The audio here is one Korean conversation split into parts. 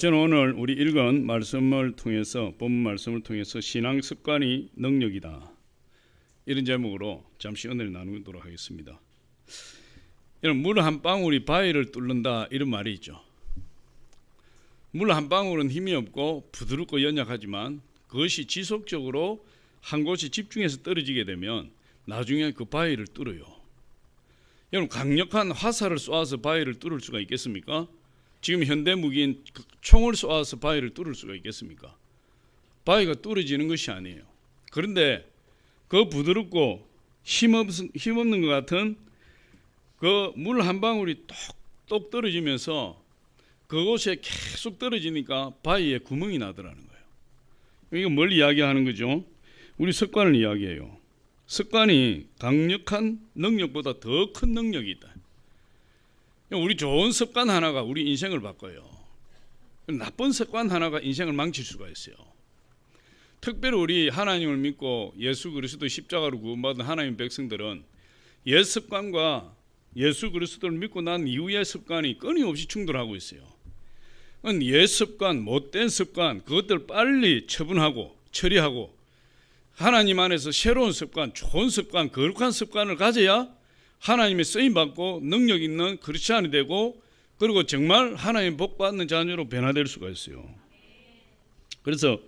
저는 오늘 우리 읽은 말씀을 통해서 본문 말씀을 통해서 신앙 습관이 능력이다, 이런 제목으로 잠시 은혜를 나누도록 하겠습니다. 이런 물 한 방울이 바위를 뚫는다, 이런 말이 있죠. 물 한 방울은 힘이 없고 부드럽고 연약하지만 그것이 지속적으로 한 곳에 집중해서 떨어지게 되면 나중에 그 바위를 뚫어요. 여러분, 강력한 화살을 쏘아서 바위를 뚫을 수가 있겠습니까? 지금 현대 무기인 총을 쏘아서 바위를 뚫을 수가 있겠습니까? 바위가 뚫어지는 것이 아니에요. 그런데 그 부드럽고 힘없는 것 같은 그 물 한 방울이 똑똑 떨어지면서 그곳에 계속 떨어지니까 바위에 구멍이 나더라는 거예요. 이거 뭘 이야기하는 거죠? 우리 습관을 이야기해요. 습관이 강력한 능력보다 더 큰 능력이 있다. 우리 좋은 습관 하나가 우리 인생을 바꿔요. 나쁜 습관 하나가 인생을 망칠 수가 있어요. 특별히 우리 하나님을 믿고 예수 그리스도 십자가로 구원받은 하나님 백성들은 옛 습관과 예수 그리스도를 믿고 난 이후의 습관이 끊임없이 충돌하고 있어요. 옛 습관, 못된 습관, 그것들 빨리 처분하고 처리하고 하나님 안에서 새로운 습관, 좋은 습관, 거룩한 습관을 가져야 하나님의 쓰임받고 능력 있는 크리스찬이 되고, 그리고 정말 하나님 복받는 자녀로 변화될 수가 있어요. 그래서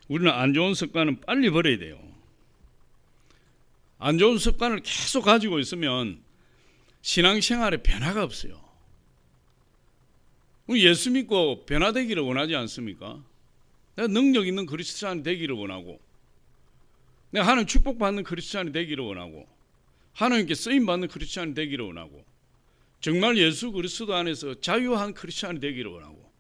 우리는 안 좋은 습관은 빨리 버려야 돼요. 안 좋은 습관을 계속 가지고 있으면 신앙생활에 변화가 없어요. 우리 예수 믿고 변화되기를 원하지 않습니까? 내가 능력 있는 크리스찬이 되기를 원하고, 내가 하나님 축복받는 크리스찬이 되기를 원하고, 하나님께 쓰임받는 크리스찬이 되기를 원하고, 정말 예수 그리스도 안에서 자유한 크리스찬이 되기를 원하고,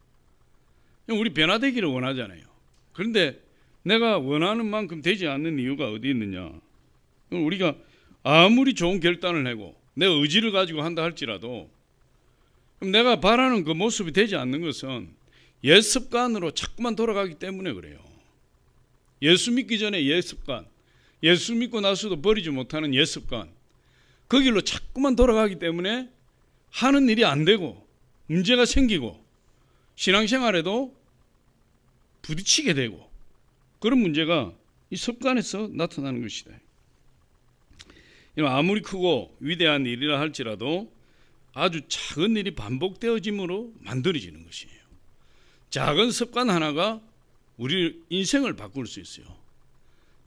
우리 변화되기를 원하잖아요. 그런데 내가 원하는 만큼 되지 않는 이유가 어디 있느냐? 우리가 아무리 좋은 결단을 하고 내 의지를 가지고 한다 할지라도 내가 바라는 그 모습이 되지 않는 것은 옛 습관으로 자꾸만 돌아가기 때문에 그래요. 예수 믿기 전에 옛 습관, 예수 믿고 나서도 버리지 못하는 옛 습관, 그 길로 자꾸만 돌아가기 때문에 하는 일이 안 되고 문제가 생기고 신앙생활에도 부딪히게 되고, 그런 문제가 이 습관에서 나타나는 것이다. 아무리 크고 위대한 일이라 할지라도 아주 작은 일이 반복되어짐으로 만들어지는 것이에요. 작은 습관 하나가 우리 인생을 바꿀 수 있어요.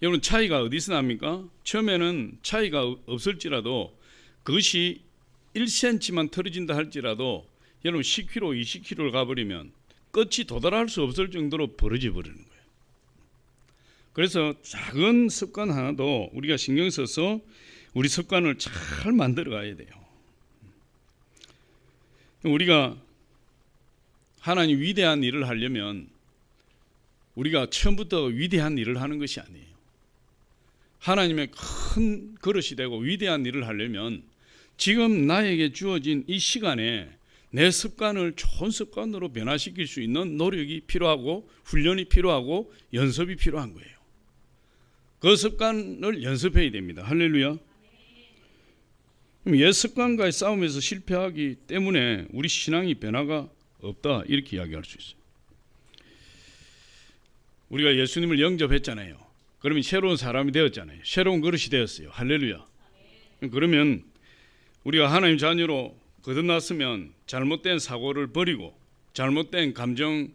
여러분, 차이가 어디서 납니까? 처음에는 차이가 없을지라도 그것이 1cm만 틀어진다 할지라도 여러분 10km, 20km를 가버리면 끝이 도달할 수 없을 정도로 벌어져 버리는 거예요. 그래서 작은 습관 하나도 우리가 신경 써서 우리 습관을 잘 만들어 가야 돼요. 우리가 하나님 위대한 일을 하려면 우리가 처음부터 위대한 일을 하는 것이 아니에요. 하나님의 큰 그릇이 되고 위대한 일을 하려면 지금 나에게 주어진 이 시간에 내 습관을 좋은 습관으로 변화시킬 수 있는 노력이 필요하고 훈련이 필요하고 연습이 필요한 거예요. 그 습관을 연습해야 됩니다. 할렐루야. 옛 습관과의 싸움에서 실패하기 때문에 우리 신앙이 변화가 없다, 이렇게 이야기할 수 있어요. 우리가 예수님을 영접했잖아요. 그러면 새로운 사람이 되었잖아요. 새로운 그릇이 되었어요. 할렐루야. 그러면 우리가 하나님 자녀로 거듭났으면 잘못된 사고를 버리고, 잘못된 감정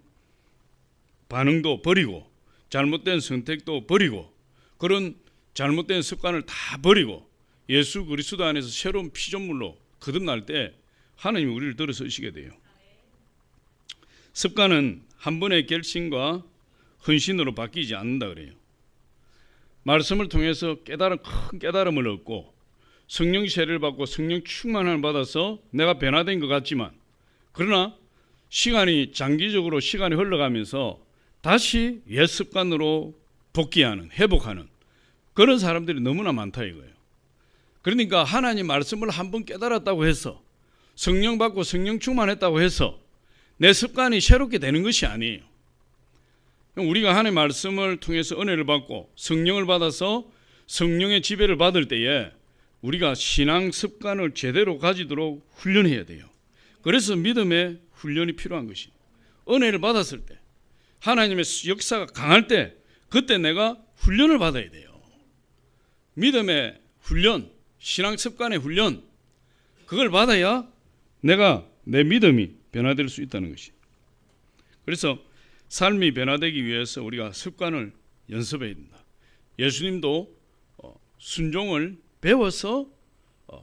반응도 버리고, 잘못된 선택도 버리고, 그런 잘못된 습관을 다 버리고 예수 그리스도 안에서 새로운 피조물로 거듭날 때 하나님이 우리를 들어서시게 돼요. 습관은 한 번의 결심과 헌신으로 바뀌지 않는다 그래요. 말씀을 통해서 큰 깨달음을 얻고 성령 세례를 받고 성령 충만을 받아서 내가 변화된 것 같지만, 그러나 장기적으로 시간이 흘러가면서 다시 옛 습관으로 복귀하는, 회복하는 그런 사람들이 너무나 많다 이거예요. 그러니까 하나님 말씀을 한번 깨달았다고 해서, 성령 받고 성령 충만했다고 해서 내 습관이 새롭게 되는 것이 아니에요. 우리가 하나님의 말씀을 통해서 은혜를 받고 성령을 받아서 성령의 지배를 받을 때에 우리가 신앙 습관을 제대로 가지도록 훈련해야 돼요. 그래서 믿음의 훈련이 필요한 것입니다. 은혜를 받았을 때, 하나님의 역사가 강할 때, 그때 내가 훈련을 받아야 돼요. 믿음의 훈련, 신앙 습관의 훈련, 그걸 받아야 내가 내 믿음이 변화될 수 있다는 것이. 그래서 삶이 변화되기 위해서 우리가 습관을 연습해야 된다. 예수님도 순종을 배워서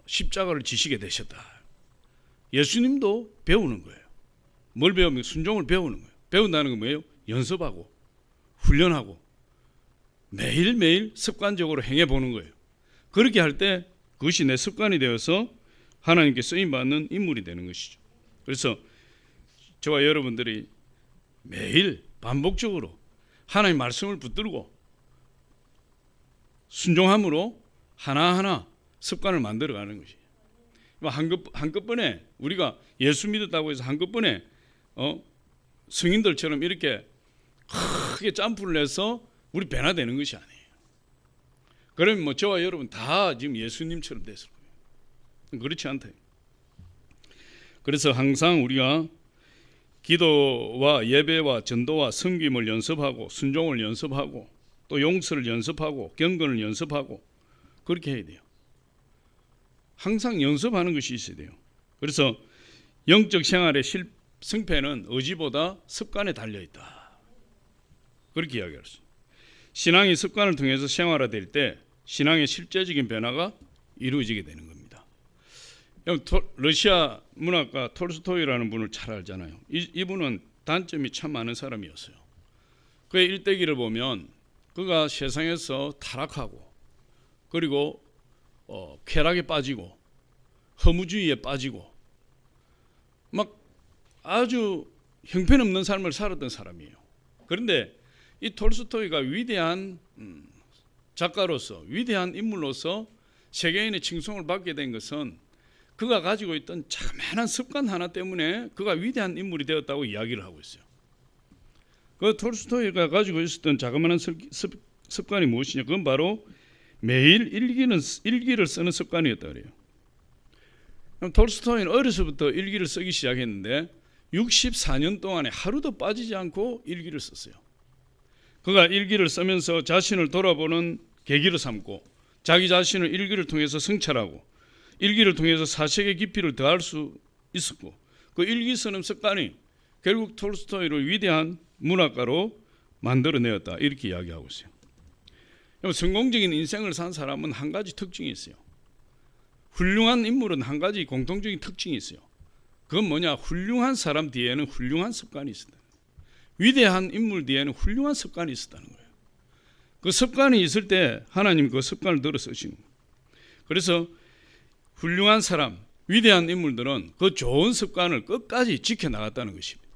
십자가를 지시게 되셨다. 예수님도 배우는 거예요. 뭘 배우면 순종을 배우는 거예요. 배운다는 건 뭐예요? 연습하고 훈련하고 매일매일 습관적으로 행해보는 거예요. 그렇게 할 때 그것이 내 습관이 되어서 하나님께 쓰임받는 인물이 되는 것이죠. 그래서 저와 여러분들이 매일 반복적으로 하나님 말씀을 붙들고 순종함으로 하나하나 습관을 만들어가는 것이에요. 한꺼번에 우리가 예수 믿었다고 해서 한꺼번에 성인들처럼 이렇게 크게 점프를 해서 우리 변화되는 것이 아니에요. 그러면 뭐 저와 여러분 다 지금 예수님처럼 됐을 거예요. 그렇지 않다. 그래서 항상 우리가 기도와 예배와 전도와 섬김을 연습하고 순종을 연습하고 또 용서를 연습하고 경건을 연습하고 그렇게 해야 돼요. 항상 연습하는 것이 있어야 돼요. 그래서 영적 생활의 승패는 의지보다 습관에 달려있다. 그렇게 이야기할 수 있어요. 신앙이 습관을 통해서 생활화될 때 신앙의 실제적인 변화가 이루어지게 되는 겁니다. 러시아 문학가 톨스토이라는 분을 잘 알잖아요. 이분은 단점이 참 많은 사람이었어요. 그의 일대기를 보면 그가 세상에서 타락하고 그리고 쾌락에 빠지고 허무주의에 빠지고 막 아주 형편없는 삶을 살았던 사람이에요. 그런데 이 톨스토이가 위대한 작가로서 위대한 인물로서 세계인의 칭송을 받게 된 것은 그가 가지고 있던 자그마한 습관 하나 때문에 그가 위대한 인물이 되었다고 이야기를 하고 있어요. 그 톨스토이가 가지고 있었던 자그마한 습관이 무엇이냐? 그건 바로 매일 일기를 쓰는 습관이었다 그래요. 톨스토이는 어려서부터 일기를 쓰기 시작했는데 64년 동안에 하루도 빠지지 않고 일기를 썼어요. 그가 일기를 쓰면서 자신을 돌아보는 계기를 삼고 자기 자신을 일기를 통해서 성찰하고 일기를 통해서 사색의 깊이를 더할 수 있었고 그 일기 쓰는 습관이 결국 톨스토이를 위대한 문학가로 만들어내었다 이렇게 이야기하고 있어요. 성공적인 인생을 산 사람은 한 가지 특징이 있어요. 훌륭한 인물은 한 가지 공통적인 특징이 있어요. 그건 뭐냐? 훌륭한 사람 뒤에는 훌륭한 습관이 있었다. 위대한 인물 뒤에는 훌륭한 습관이 있었다는 거예요. 그 습관이 있을 때 하나님 그 습관을 들어 쓰신 거예요. 그래서 훌륭한 사람, 위대한 인물들은 그 좋은 습관을 끝까지 지켜나갔다는 것입니다.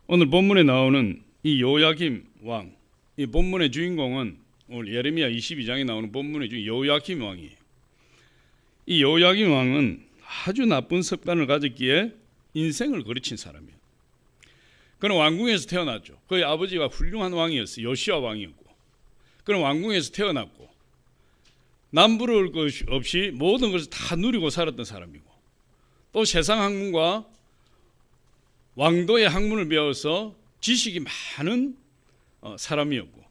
오늘 본문에 나오는 이 요야김 왕, 이 본문의 주인공은 오늘 예레미야 22장에 나오는 본문의 주인공 요야김 왕이에요. 이 요야김 왕은 아주 나쁜 습관을 가졌기에 인생을 거르친 사람이에요. 그는 왕궁에서 태어났죠. 그의 아버지가 훌륭한 왕이었어요. 요시야 왕이었고 그는 왕궁에서 태어났고 남부러울 것 없이 모든 것을 다 누리고 살았던 사람이고 또 세상 학문과 왕도의 학문을 배워서 지식이 많은 사람이었고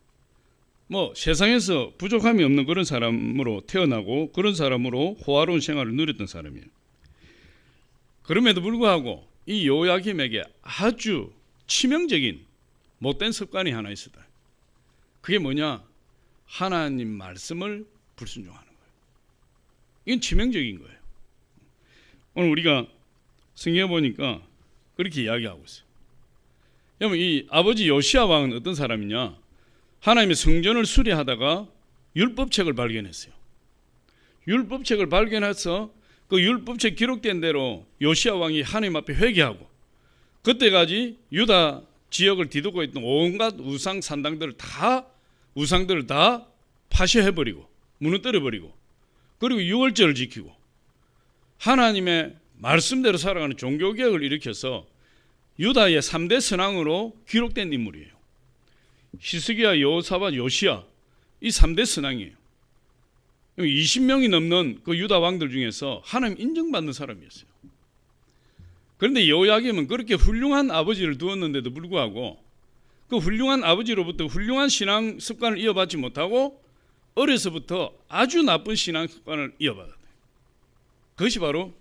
뭐 세상에서 부족함이 없는 그런 사람으로 태어나고 그런 사람으로 호화로운 생활을 누렸던 사람이에요. 그럼에도 불구하고 이 요야김에게 아주 치명적인 못된 습관이 하나 있었다. 그게 뭐냐? 하나님 말씀을 불순종하는 거예요. 이건 치명적인 거예요. 오늘 우리가 성경에 보니까 그렇게 이야기하고 있어요. 여러분 이 아버지 요시야 왕은 어떤 사람이냐? 하나님의 성전을 수리하다가 율법책을 발견했어요. 율법책을 발견해서 그 율법책 기록된 대로 요시야 왕이 하나님 앞에 회개하고 그때까지 유다 지역을 뒤덮고 있던 온갖 우상 산당들을 우상들을 다 파쇄해버리고 무너뜨려버리고 그리고 유월절을 지키고 하나님의 말씀대로 살아가는 종교개혁을 일으켜서 유다의 3대 선왕으로 기록된 인물이에요. 히스기야, 여호사밧, 요시야 이 3대 선왕이에요. 20명이 넘는 그 유다 왕들 중에서 하나님 인정받는 사람이었어요. 그런데 여호야김은 그렇게 훌륭한 아버지를 두었는데도 불구하고 그 훌륭한 아버지로부터 훌륭한 신앙 습관을 이어받지 못하고 어려서부터 아주 나쁜 신앙 습관을 이어받았다. 그것이 바로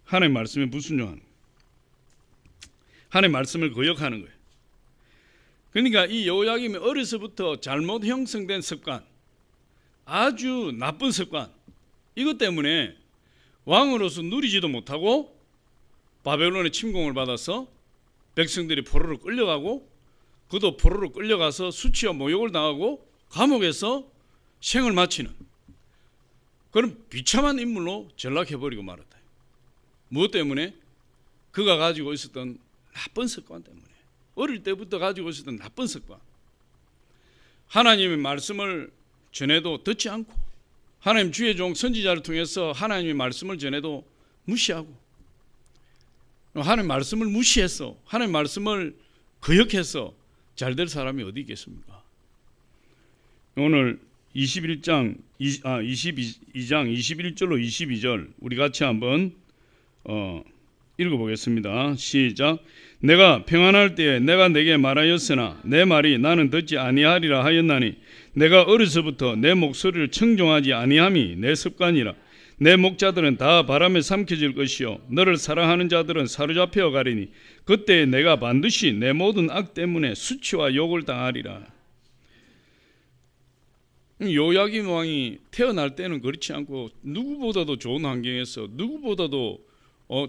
하나님의 말씀에 불순종하는 거예요. 하나님의 말씀을 거역하는 거예요. 그러니까 이 여호야김이 어려서부터 잘못 형성된 습관, 아주 나쁜 습관, 이것 때문에 왕으로서 누리지도 못하고 바벨론의 침공을 받아서 백성들이 포로로 끌려가고 그도 포로로 끌려가서 수치와 모욕을 당하고 감옥에서 생을 마치는 그런 비참한 인물로 전락해버리고 말았다. 무엇 때문에? 그가 가지고 있었던 나쁜 습관 때문에. 어릴 때부터 가지고 있었던 나쁜 습관. 하나님의 말씀을 전해도 듣지 않고 하나님 주의 종 선지자를 통해서 하나님의 말씀을 전해도 무시하고 하나님 말씀을 무시해서 하나님 말씀을 거역해서 잘 될 사람이 어디 있겠습니까? 오늘 22장 21절로 22절 우리 같이 한번 읽어보겠습니다. 시작. 내가 평안할 때에 내가 내게 말하였으나 내 말이 나는 듣지 아니하리라 하였나니 내가 어려서부터 내 목소리를 청종하지 아니함이 내 습관이라. 내 목자들은 다 바람에 삼켜질 것이요 너를 사랑하는 자들은 사로잡혀 가리니 그때 내가 반드시 내 모든 악 때문에 수치와 욕을 당하리라. 요야김 왕이 태어날 때는 그렇지 않고 누구보다도 좋은 환경에서 누구보다도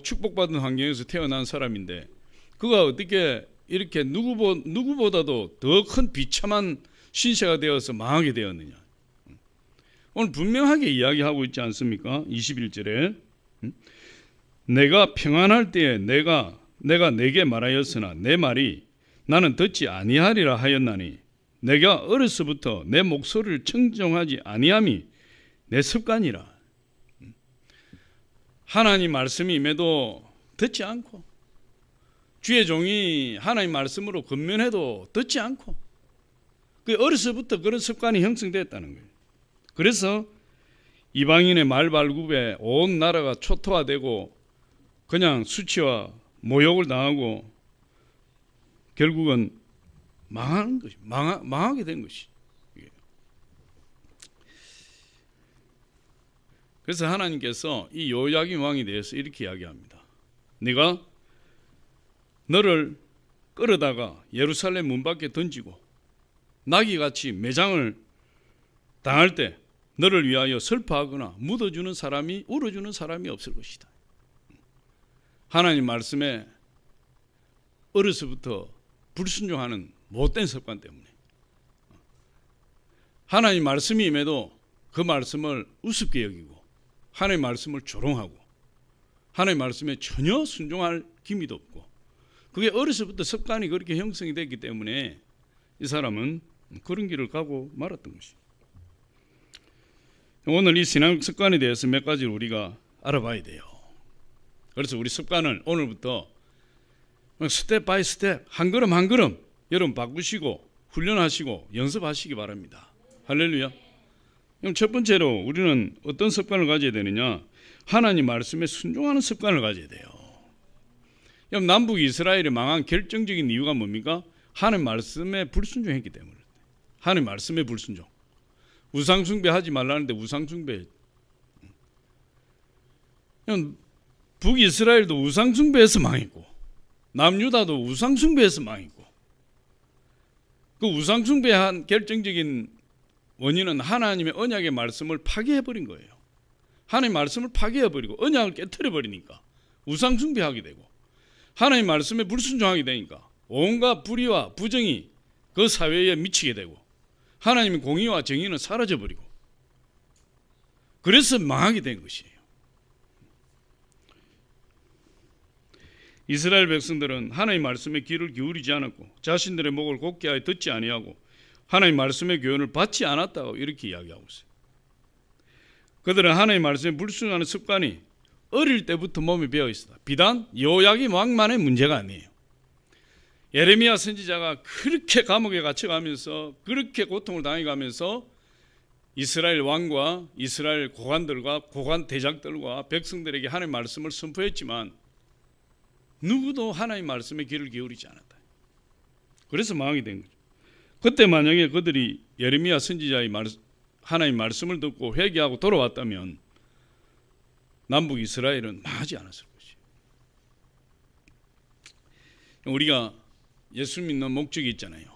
축복받은 환경에서 태어난 사람인데 그가 어떻게 이렇게 누구보다도 더 큰 비참한 신세가 되어서 망하게 되었느냐. 오늘 분명하게 이야기하고 있지 않습니까? 21절에 내가 평안할 때에 내가 내게 말하였으나 내 말이 나는 듣지 아니하리라 하였나니 내가 어려서부터 내 목소리를 청정하지 아니함이 내 습관이라. 하나님 말씀이 임해도 듣지 않고 주의 종이 하나님 말씀으로 권면해도 듣지 않고 그 어려서부터 그런 습관이 형성됐다는 거예요. 그래서 이방인의 말발굽에 온 나라가 초토화되고 그냥 수치와 모욕을 당하고 결국은 망하는 것이 망하게 된 것이. 그래서 하나님께서 이 요야김 왕에 대해서 이렇게 이야기합니다. 네가 너를 끌어다가 예루살렘 문 밖에 던지고 나귀같이 매장을 당할 때 너를 위하여 슬퍼하거나 묻어주는 사람이 울어주는 사람이 없을 것이다. 하나님 말씀에 어려서부터 불순종하는 못된 습관 때문에 하나님 말씀이 임해도 그 말씀을 우습게 여기고 하나님 말씀을 조롱하고 하나님 말씀에 전혀 순종할 기미도 없고 그게 어려서부터 습관이 그렇게 형성이 됐기 때문에 이 사람은 그런 길을 가고 말았던 것입니다. 오늘 이 신앙 습관에 대해서 몇 가지를 우리가 알아봐야 돼요. 그래서 우리 습관을 오늘부터 스텝 바이 스텝 한 걸음 한 걸음 여러분 바꾸시고 훈련하시고 연습하시기 바랍니다. 할렐루야. 그럼 첫 번째로 우리는 어떤 습관을 가져야 되느냐? 하나님 말씀에 순종하는 습관을 가져야 돼요. 그럼 남북 이스라엘이 망한 결정적인 이유가 뭡니까? 하나님 말씀에 불순종했기 때문에. 하나님 말씀에 불순종. 우상숭배 하지 말라는데 우상숭배. 북이스라엘도 우상숭배에서 망했고 남유다도 우상숭배에서 망했고 그 우상숭배한 결정적인 원인은 하나님의 언약의 말씀을 파괴해버린 거예요. 하나님의 말씀을 파괴해버리고 언약을 깨트려버리니까 우상숭배하게 되고 하나님의 말씀에 불순종하게 되니까 온갖 불의와 부정이 그 사회에 미치게 되고 하나님의 공의와 정의는 사라져버리고 그래서 망하게 된 것이에요. 이스라엘 백성들은 하나님의 말씀에 귀를 기울이지 않았고 자신들의 목을 곧게 하여 듣지 아니하고 하나님의 말씀의 교훈을 받지 않았다고 이렇게 이야기하고 있어요. 그들은 하나님의 말씀에 불순종하는 습관이 어릴 때부터 몸에 배어 있었다. 비단 요야김 왕만의 문제가 아니에요. 예레미야 선지자가 그렇게 감옥에 갇혀가면서 그렇게 고통을 당해가면서 이스라엘 왕과 이스라엘 고관들과 고관 대장들과 백성들에게 하나님의 말씀을 선포했지만 누구도 하나님 말씀에 귀를 기울이지 않았다. 그래서 망하게 된 거죠. 그때 만약에 그들이 예레미야 선지자의 하나님 말씀을 듣고 회개하고 돌아왔다면 남북 이스라엘은 망하지 않았을 것이에요. 우리가 예수 믿는 목적이 있잖아요.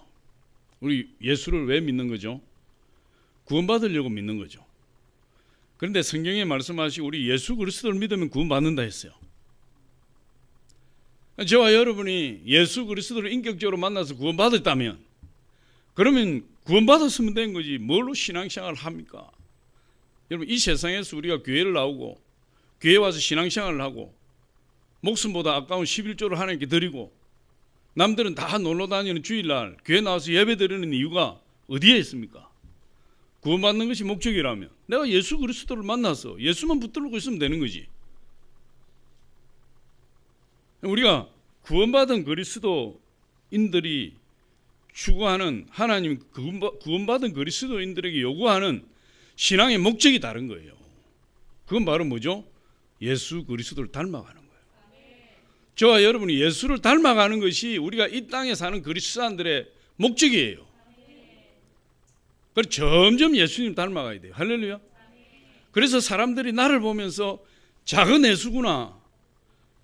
우리 예수를 왜 믿는 거죠? 구원받으려고 믿는 거죠. 그런데 성경에 말씀하시고 우리 예수 그리스도를 믿으면 구원받는다 했어요. 저와 여러분이 예수 그리스도를 인격적으로 만나서 구원받았다면 그러면 구원받았으면 된 거지 뭘로 신앙생활을 합니까? 여러분 이 세상에서 우리가 교회를 나오고 교회 와서 신앙생활을 하고 목숨보다 아까운 11조를 하나님께 드리고 남들은 다 놀러 다니는 주일날 교회 나와서 예배 드리는 이유가 어디에 있습니까? 구원받는 것이 목적이라면 내가 예수 그리스도를 만나서 예수만 붙들고 있으면 되는 거지. 우리가 구원받은 그리스도인들이 추구하는 하나님 구원받은 그리스도인들에게 요구하는 신앙의 목적이 다른 거예요. 그건 바로 뭐죠? 예수 그리스도를 닮아가는 거예요. 저와 여러분이 예수를 닮아가는 것이 우리가 이 땅에 사는 그리스도인들의 목적이에요. 그래서 점점 예수님 닮아가야 돼요. 할렐루야. 그래서 사람들이 나를 보면서 작은 예수구나.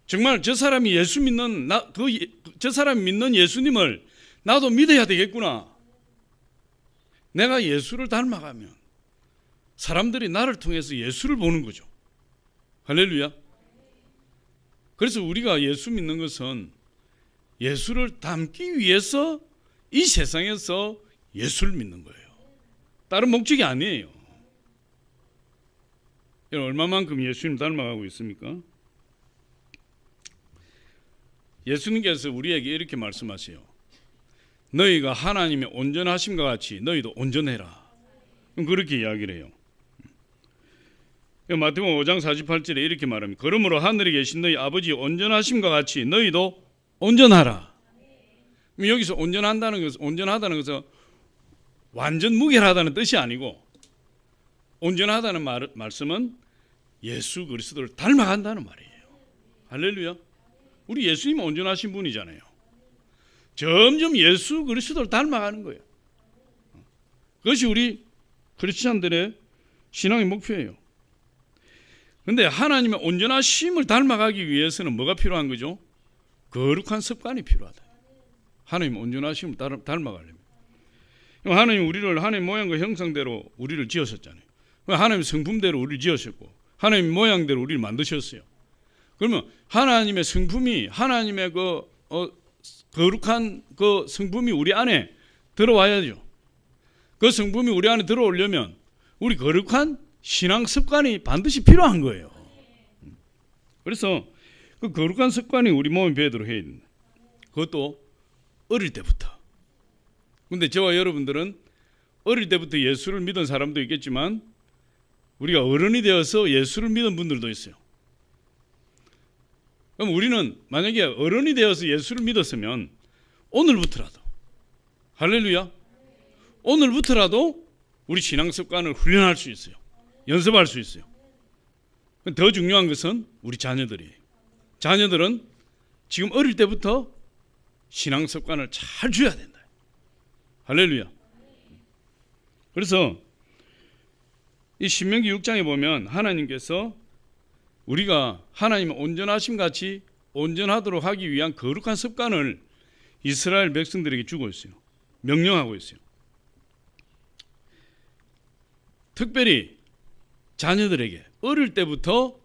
정말 저 사람이 예수 믿는 저 사람이 믿는 예수님을 나도 믿어야 되겠구나. 내가 예수를 닮아가면 사람들이 나를 통해서 예수를 보는 거죠. 할렐루야. 그래서 우리가 예수 믿는 것은 예수를 닮기 위해서 이 세상에서 예수를 믿는 거예요. 다른 목적이 아니에요. 얼마만큼 예수님 닮아가고 있습니까? 예수님께서 우리에게 이렇게 말씀하세요. 너희가 하나님의 온전하심과 같이 너희도 온전해라. 그렇게 이야기를 해요. 마태복음 5장 48절에 이렇게 말합니다. 그러므로 하늘에 계신 너희 아버지 온전하심과 같이 너희도 온전하라. 여기서 온전하다는 것은 완전 무결하다는 뜻이 아니고 온전하다는 말씀은 예수 그리스도를 닮아간다는 말이에요. 할렐루야. 우리 예수님은 온전하신 분이잖아요. 점점 예수 그리스도를 닮아가는 거예요. 그것이 우리 크리스찬들의 신앙의 목표예요. 그런데 하나님의 온전하심을 닮아가기 위해서는 뭐가 필요한 거죠? 거룩한 습관이 필요하다. 하나님 온전하심을 닮아가려면 하나님 우리를 하나님 모양과 형상대로 우리를 지으셨잖아요. 하나님 성품대로 우리를 지으셨고 하나님 모양대로 우리를 만드셨어요. 그러면 하나님의 성품이 하나님의 거룩한 그 성품이 우리 안에 들어와야죠. 그 성품이 우리 안에 들어오려면 우리 거룩한 신앙 습관이 반드시 필요한 거예요. 그래서 그 거룩한 습관이 우리 몸에 배도록 해야 된다. 그것도 어릴 때부터. 근데 저와 여러분들은 어릴 때부터 예수를 믿은 사람도 있겠지만 우리가 어른이 되어서 예수를 믿은 분들도 있어요. 그럼 우리는 만약에 어른이 되어서 예수를 믿었으면 오늘부터라도 할렐루야 오늘부터라도 우리 신앙 습관을 훈련할 수 있어요. 연습할 수 있어요. 더 중요한 것은 우리 자녀들이에요. 자녀들은 지금 어릴 때부터 신앙 습관을 잘 줘야 된다. 할렐루야. 그래서 이 신명기 6장에 보면 하나님께서 우리가 하나님의 온전하심 같이 온전하도록 하기 위한 거룩한 습관을 이스라엘 백성들에게 주고 있어요. 명령하고 있어요. 특별히 자녀들에게 어릴 때부터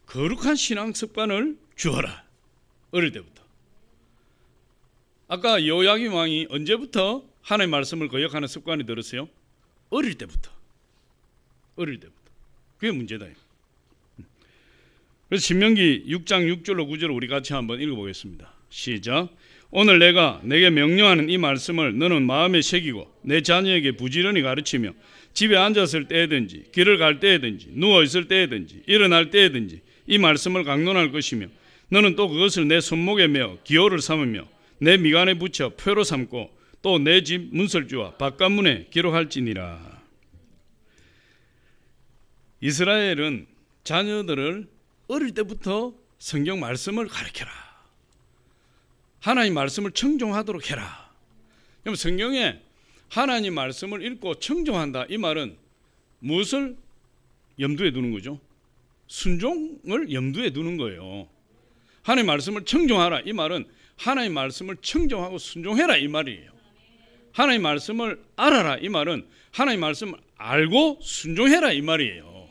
거룩한 신앙 습관을 주어라. 어릴 때부터. 아까 요야김 왕이 언제부터 하나님의 말씀을 거역하는 습관이 들었어요? 어릴 때부터. 어릴 때부터. 그게 문제다. 그래서 신명기 6장 6절로 9절을 우리 같이 한번 읽어보겠습니다. 시작. 오늘 내가 내게 명령하는 이 말씀을 너는 마음에 새기고 내 자녀에게 부지런히 가르치며 집에 앉았을 때든지 길을 갈 때든지 누워있을 때든지 일어날 때든지 이 말씀을 강론할 것이며 너는 또 그것을 내 손목에 메어 기호를 삼으며 내 미간에 붙여 표로 삼고 또 내 집 문설주와 바깥문에 기록할지니라. 이스라엘은 자녀들을 어릴 때부터 성경 말씀을 가르쳐라. 하나님 말씀을 청종하도록 해라. 그럼 성경에 하나님 말씀을 읽고 청종한다, 이 말은 무엇을 염두에 두는 거죠? 순종을 염두에 두는 거예요. 하나님 말씀을 청종하라, 이 말은 하나님 말씀을 청종하고 순종해라, 이 말이에요. 하나님 말씀을 알아라, 이 말은 하나님 말씀을 알고 순종해라, 이 말이에요.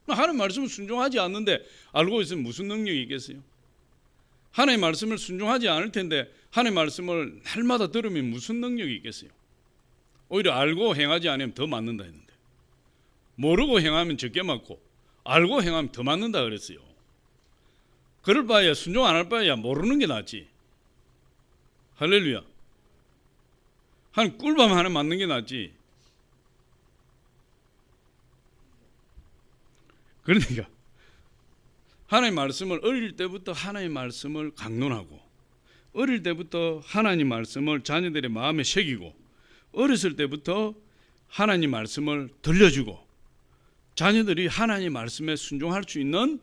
하나님 말씀을 순종하지 않는데 알고 있으면 무슨 능력이 있겠어요? 하나님 말씀을 순종하지 않을 텐데 하나님 말씀을 날마다 들으면 무슨 능력이 있겠어요? 오히려 알고 행하지 않으면 더 맞는다 했는데, 모르고 행하면 적게 맞고 알고 행하면 더 맞는다 그랬어요. 그럴 바에야 순종 안 할 바에야 모르는 게 낫지. 할렐루야. 한 꿀밤 하나 맞는 게 낫지. 그러니까 하나님 말씀을 어릴 때부터 하나님 말씀을 강론하고, 어릴 때부터 하나님 말씀을 자녀들의 마음에 새기고, 어렸을 때부터 하나님 말씀을 들려주고, 자녀들이 하나님 말씀에 순종할 수 있는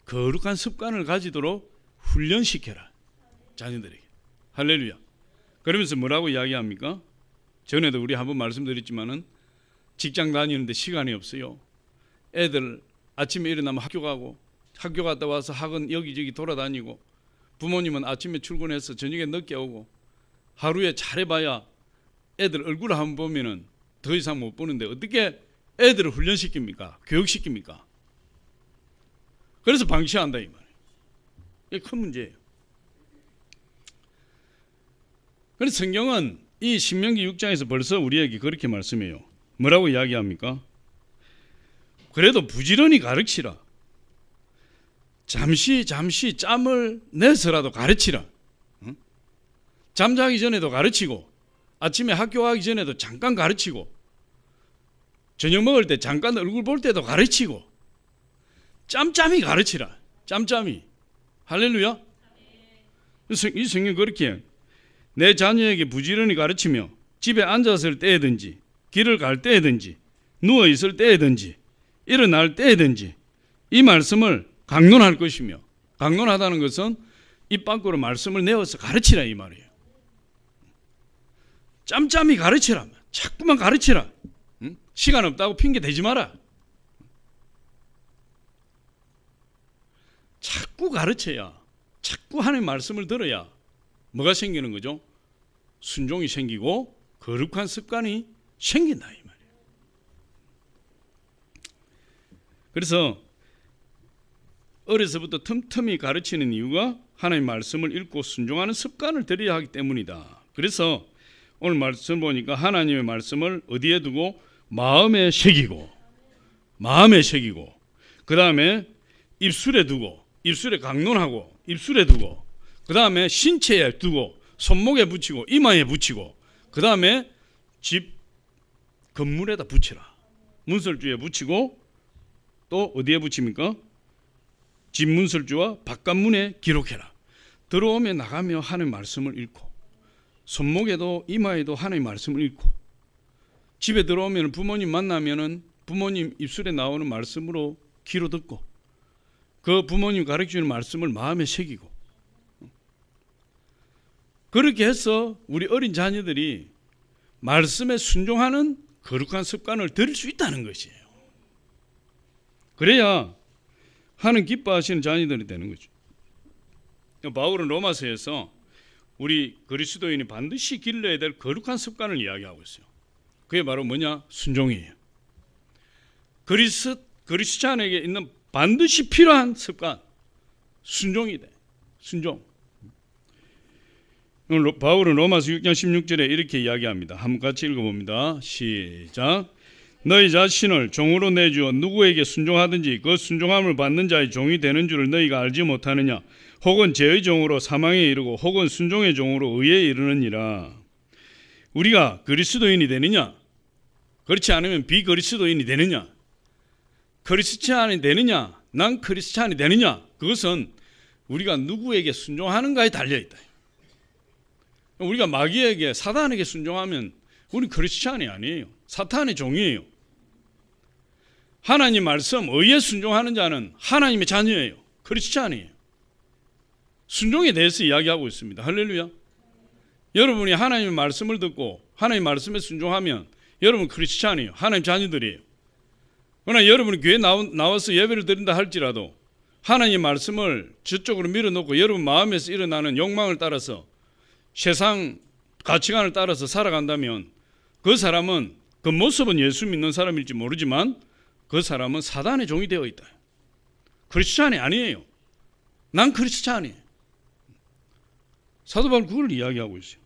거룩한 습관을 가지도록 훈련시켜라, 자녀들에게. 할렐루야. 그러면서 뭐라고 이야기합니까? 전에도 우리 한번 말씀드렸지만은 직장 다니는데 시간이 없어요. 애들 아침에 일어나면 학교 가고, 학교 갔다 와서 학원 여기저기 돌아다니고, 부모님은 아침에 출근해서 저녁에 늦게 오고, 하루에 잘해봐야 애들 얼굴을 한번 보면은 더 이상 못 보는데 어떻게 애들을 훈련시킵니까? 교육시킵니까? 그래서 방치한다, 이 말이에요. 이게 큰 문제예요. 그래서 성경은 이 신명기 6장에서 벌써 우리에게 그렇게 말씀해요. 뭐라고 이야기합니까? 그래도 부지런히 가르치라. 잠시 짬을 내서라도 가르치라. 응? 잠자기 전에도 가르치고, 아침에 학교 가기 전에도 잠깐 가르치고, 저녁 먹을 때 잠깐 얼굴 볼 때도 가르치고, 짬짬이 가르치라. 짬짬이. 할렐루야. 이 성경 그렇게 내 자녀에게 부지런히 가르치며 집에 앉았을 때든지 길을 갈 때든지 누워 있을 때든지 일어날 때든지 이 말씀을 강론할 것이며, 강론하다는 것은 입 밖으로 말씀을 내어서 가르치라, 이 말이에요. 짬짬이 가르치라. 자꾸만 가르치라. 응? 시간 없다고 핑계 대지 마라. 자꾸 가르쳐야, 자꾸 하나님 말씀을 들어야 뭐가 생기는 거죠? 순종이 생기고 거룩한 습관이 생긴다, 이 말이에요. 그래서 어려서부터 틈틈이 가르치는 이유가 하나님 말씀을 읽고 순종하는 습관을 들여야 하기 때문이다. 그래서 오늘 말씀 보니까 하나님의 말씀을 어디에 두고? 마음에 새기고, 그 다음에 입술에 두고, 입술에 강론하고 입술에 두고, 그 다음에 신체에 두고, 손목에 붙이고, 이마에 붙이고, 그 다음에 집 건물에다 붙이라. 문설주에 붙이고, 또 어디에 붙입니까? 집 문설주와 바깥문에 기록해라. 들어오며 나가며 하나님 말씀을 읽고, 손목에도 이마에도 하나님 말씀을 읽고, 집에 들어오면 부모님 만나면은 부모님 입술에 나오는 말씀으로 귀로 듣고, 그 부모님 가르치는 말씀을 마음에 새기고, 그렇게 해서 우리 어린 자녀들이 말씀에 순종하는 거룩한 습관을 들일 수 있다는 것이에요. 그래야 하나님 기뻐하시는 자녀들이 되는 거죠. 바울은 로마서에서 우리 그리스도인이 반드시 길러야 될 거룩한 습관을 이야기하고 있어요. 그게 바로 뭐냐? 순종이에요. 그리스찬에게 있는 반드시 필요한 습관, 순종이 돼. 순종. 바울은 로마서 6장 16절에 이렇게 이야기합니다. 한번 같이 읽어봅니다. 시작. 너희 자신을 종으로 내주어 누구에게 순종하든지 그 순종함을 받는 자의 종이 되는 줄을 너희가 알지 못하느냐? 혹은 죄의 종으로 사망에 이르고 혹은 순종의 종으로 의에 이르느니라. 우리가 그리스도인이 되느냐? 그렇지 않으면 비그리스도인이 되느냐? 크리스찬이 되느냐? 난 크리스찬이 되느냐? 그것은 우리가 누구에게 순종하는가에 달려있다. 우리가 마귀에게, 사단에게 순종하면 우리는 크리스찬이 아니에요. 사탄의 종이에요. 하나님 말씀 의에 순종하는 자는 하나님의 자녀예요. 크리스찬이에요. 순종에 대해서 이야기하고 있습니다. 할렐루야. 여러분이 하나님의 말씀을 듣고 하나님의 말씀에 순종하면 여러분 크리스찬이에요. 하나님 자녀들이에요. 그러나 여러분이 교회에 나와서 예배를 드린다 할지라도 하나님의 말씀을 저쪽으로 밀어놓고 여러분 마음에서 일어나는 욕망을 따라서 세상 가치관을 따라서 살아간다면 그 사람은 그 모습은 예수 믿는 사람일지 모르지만 그 사람은 사단의 종이 되어 있다. 크리스찬이 아니에요. 난 크리스찬이에요. 사도 바울 그걸 이야기하고 있어요.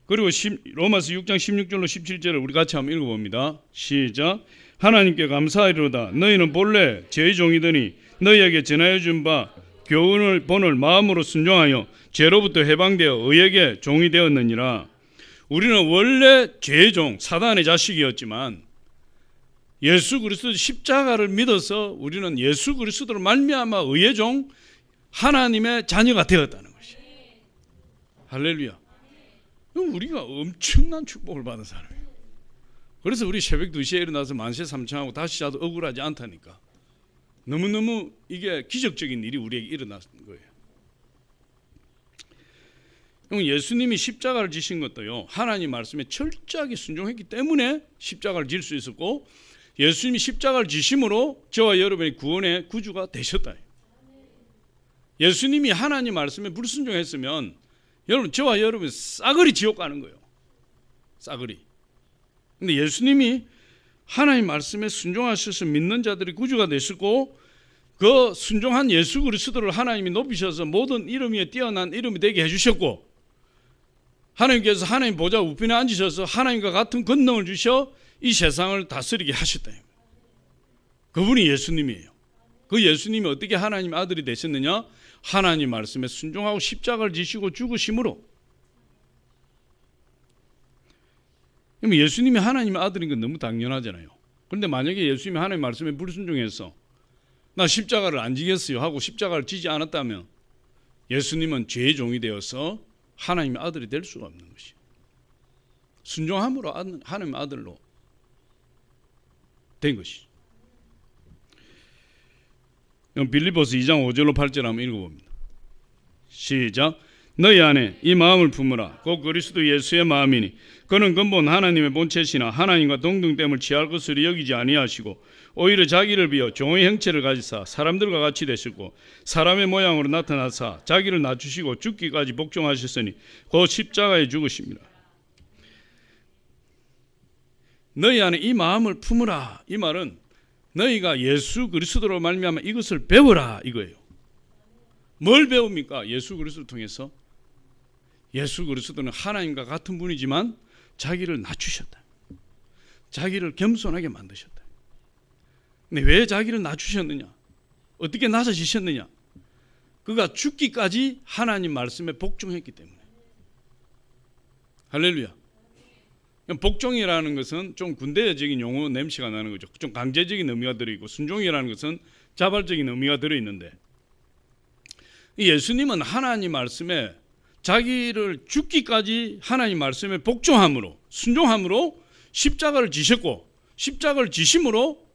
그리고 로마서 6장 16절로 17절을 우리 같이 한번 읽어봅니다. 시작. 하나님께 감사하리로다. 너희는 본래 죄의 종이더니 너희에게 전하여 준 바 교훈을 본을 마음으로 순종하여 죄로부터 해방되어 의에게 종이 되었느니라. 우리는 원래 죄의 종, 사단의 자식이었지만 예수 그리스도 십자가를 믿어서 우리는 예수 그리스도로 말미암아 의의 종, 하나님의 자녀가 되었다는 것이에요. 할렐루야. 우리가 엄청난 축복을 받은 사람이에요. 그래서 우리 새벽 2시에 일어나서 만세 삼창하고 다시 자도 억울하지 않다니까. 너무너무 이게 기적적인 일이 우리에게 일어난 거예요. 예수님이 십자가를 지신 것도요, 하나님 말씀에 철저하게 순종했기 때문에 십자가를 질 수 있었고, 예수님이 십자가를 지심으로 저와 여러분의 구원의 구주가 되셨다. 예수님이 하나님 말씀에 불순종했으면 여러분, 저와 여러분 싸그리 지옥 가는 거예요. 싸그리. 근데 예수님이 하나님 말씀에 순종하셔서 믿는 자들이 구주가 되시고, 그 순종한 예수 그리스도를 하나님이 높이셔서 모든 이름 위에 뛰어난 이름이 되게 해주셨고, 하나님께서 하나님 보좌 우편에 앉으셔서 하나님과 같은 권능을 주셔 이 세상을 다스리게 하셨다. 그분이 예수님이에요. 그 예수님이 어떻게 하나님의 아들이 되셨느냐? 하나님 말씀에 순종하고 십자가를 지시고 죽으심으로. 예수님이 하나님의 아들인 건 너무 당연하잖아요. 그런데 만약에 예수님이 하나님 말씀에 불순종해서 나 십자가를 안 지겠어요 하고 십자가를 지지 않았다면 예수님은 죄의 종이 되어서 하나님의 아들이 될 수가 없는 것이에요. 순종함으로 하나님의 아들로 된 것이죠. 빌립보서 2장 5절로 8절 한번 읽어봅니다. 시작. 너희 안에 이 마음을 품으라. 곧 그리스도 예수의 마음이니 그는 근본 하나님의 본체시나 하나님과 동등됨을 취할 것으로 여기지 아니하시고 오히려 자기를 비어 종의 형체를 가지사 사람들과 같이 되시고 사람의 모양으로 나타나사 자기를 낮추시고 죽기까지 복종하셨으니 곧 십자가에 죽으십니다. 너희 안에 이 마음을 품으라. 이 말은 너희가 예수 그리스도로 말미암아 이것을 배워라 이거예요. 뭘 배웁니까? 예수 그리스도를 통해서. 예수 그리스도는 하나님과 같은 분이지만 자기를 낮추셨다. 자기를 겸손하게 만드셨다. 근데 왜 자기를 낮추셨느냐? 어떻게 낮아지셨느냐? 그가 죽기까지 하나님 말씀에 복종했기 때문에. 할렐루야. 복종이라는 것은 좀 군대적인 용어 냄새가 나는 거죠. 좀 강제적인 의미가 들어있고, 순종이라는 것은 자발적인 의미가 들어있는데, 예수님은 하나님 말씀에 자기를 죽기까지 하나님 말씀에 복종함으로, 순종함으로 십자가를 지셨고, 십자가를 지심으로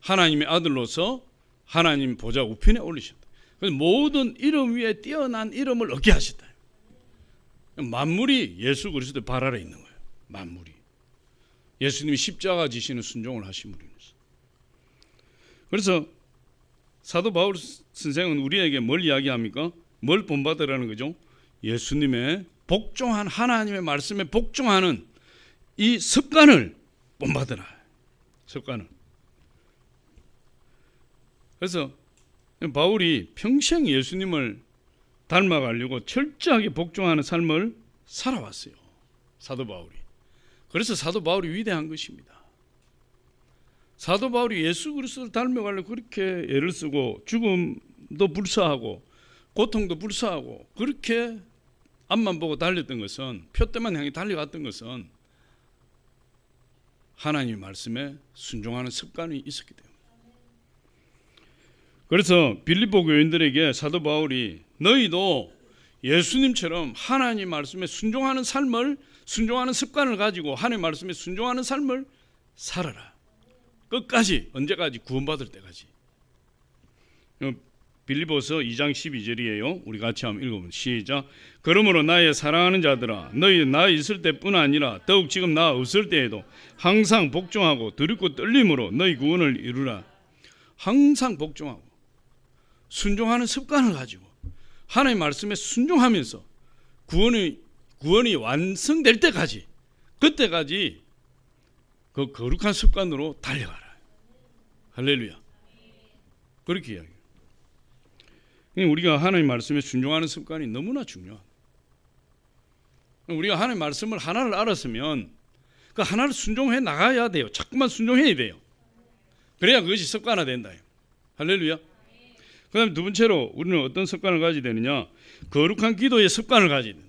하나님의 아들로서 하나님 보좌 우편에 올리셨다. 그래서 모든 이름 위에 뛰어난 이름을 얻게 하셨다. 만물이 예수 그리스도의 발 아래 있는 거예요. 만물이. 예수님이 십자가 지시는 순종을 하심으로 인해서. 그래서 사도 바울 선생은 우리에게 뭘 이야기합니까? 뭘 본받으라는 거죠? 예수님의 복종한 하나님의 말씀에 복종하는 이 습관을 본받으라. 습관을. 그래서 바울이 평생 예수님을 닮아가려고 철저하게 복종하는 삶을 살아왔어요. 사도 바울이. 그래서 사도 바울이 위대한 것입니다. 사도 바울이 예수 그리스도를 닮아가려고 그렇게 애를 쓰고 죽음도 불사하고 고통도 불사하고 그렇게 앞만 보고 달렸던 것은, 표대만 향해 달려갔던 것은 하나님의 말씀에 순종하는 습관이 있었기 때문에. 그래서 빌립보 교인들에게 사도 바울이 너희도 예수님처럼 하나님 말씀에 순종하는 삶을, 순종하는 습관을 가지고 하나님 말씀에 순종하는 삶을 살아라. 끝까지, 언제까지? 구원받을 때까지. 빌립보서 2장 12절이에요. 우리 같이 한번 읽어보면 시작. 그러므로 나의 사랑하는 자들아, 너희 나 있을 때뿐 아니라 더욱 지금 나 없을 때에도 항상 복종하고 두렵고 떨림으로 너희 구원을 이루라. 항상 복종하고 순종하는 습관을 가지고 하나님의 말씀에 순종하면서 구원이 완성될 때까지, 그때까지 그 거룩한 습관으로 달려가라. 할렐루야. 그렇게 이야기해요. 우리가 하나님 말씀에 순종하는 습관이 너무나 중요합니다. 우리가 하나님 말씀을 하나를 알았으면 그 하나를 순종해 나가야 돼요. 자꾸만 순종해야 돼요. 그래야 그것이 습관화된다. 할렐루야. 그 다음에 두 번째로 우리는 어떤 습관을 가지게 되느냐, 거룩한 기도의 습관을 가지게 된다.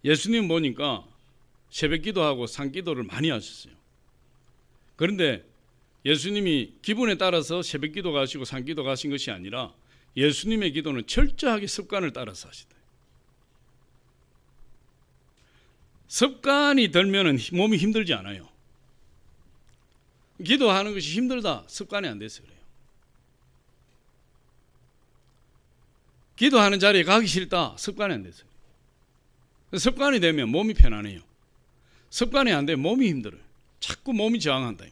예수님 보니까 새벽 기도하고 산 기도를 많이 하셨어요. 그런데 예수님이 기분에 따라서 새벽 기도 가시고 산 기도 가신 것이 아니라 예수님의 기도는 철저하게 습관을 따라서 하시다. 습관이 들면 몸이 힘들지 않아요. 기도하는 것이 힘들다, 습관이 안 돼서 그래요. 기도하는 자리에 가기 싫다, 습관이 안 돼서 그래요. 습관이 되면 몸이 편안해요. 습관이 안 되면 몸이 힘들어요. 자꾸 몸이 저항한다.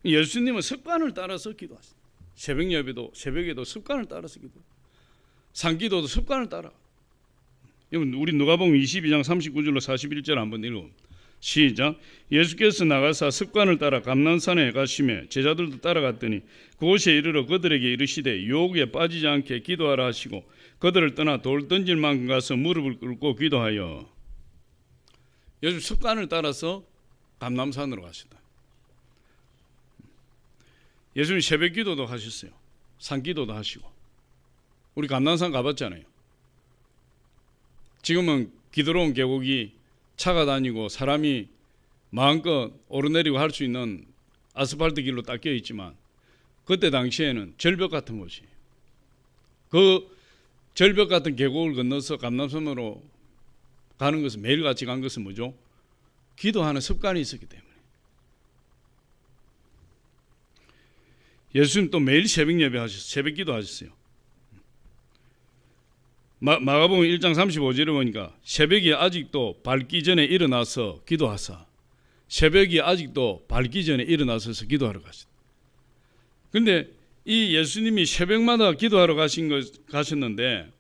예수님은 습관을 따라서 기도하시다. 새벽 예배도 새벽에도 습관을 따라서 기도. 산기도도 습관을 따라. 우리 누가복음 22장 39절로 41절 한번 읽어봅니다. 시작. 예수께서 나가사 습관을 따라 감난산에 가시매 제자들도 따라갔더니 그곳에 이르러 그들에게 이르시되 유혹에 빠지지 않게 기도하라 하시고 그들을 떠나 돌 던질 만큼 가서 무릎을 꿇고 기도하여. 예수 습관을 따라서 감남산으로 가시다. 예수님 새벽 기도도 하셨어요. 산 기도도 하시고. 우리 감난산 가봤잖아요. 지금은 기드론 계곡이 차가 다니고 사람이 마음껏 오르내리고 할 수 있는 아스팔트 길로 닦여 있지만 그때 당시에는 절벽 같은 곳이에요. 그 절벽 같은 계곡을 건너서 감남산으로 가는 것은, 매일같이 간 것은 뭐죠? 기도하는 습관이 있었기 때문에. 예수님 또 매일 새벽 예배 하셨어요. 새벽 기도 하셨어요. 마가복음 1장 35절에 보니까 새벽이 아직도 밝기 전에 일어나서 기도하사. 새벽이 아직도 밝기 전에 일어나서 기도하러 가셨다. 그런데 이 예수님이 새벽마다 기도하러 가셨는데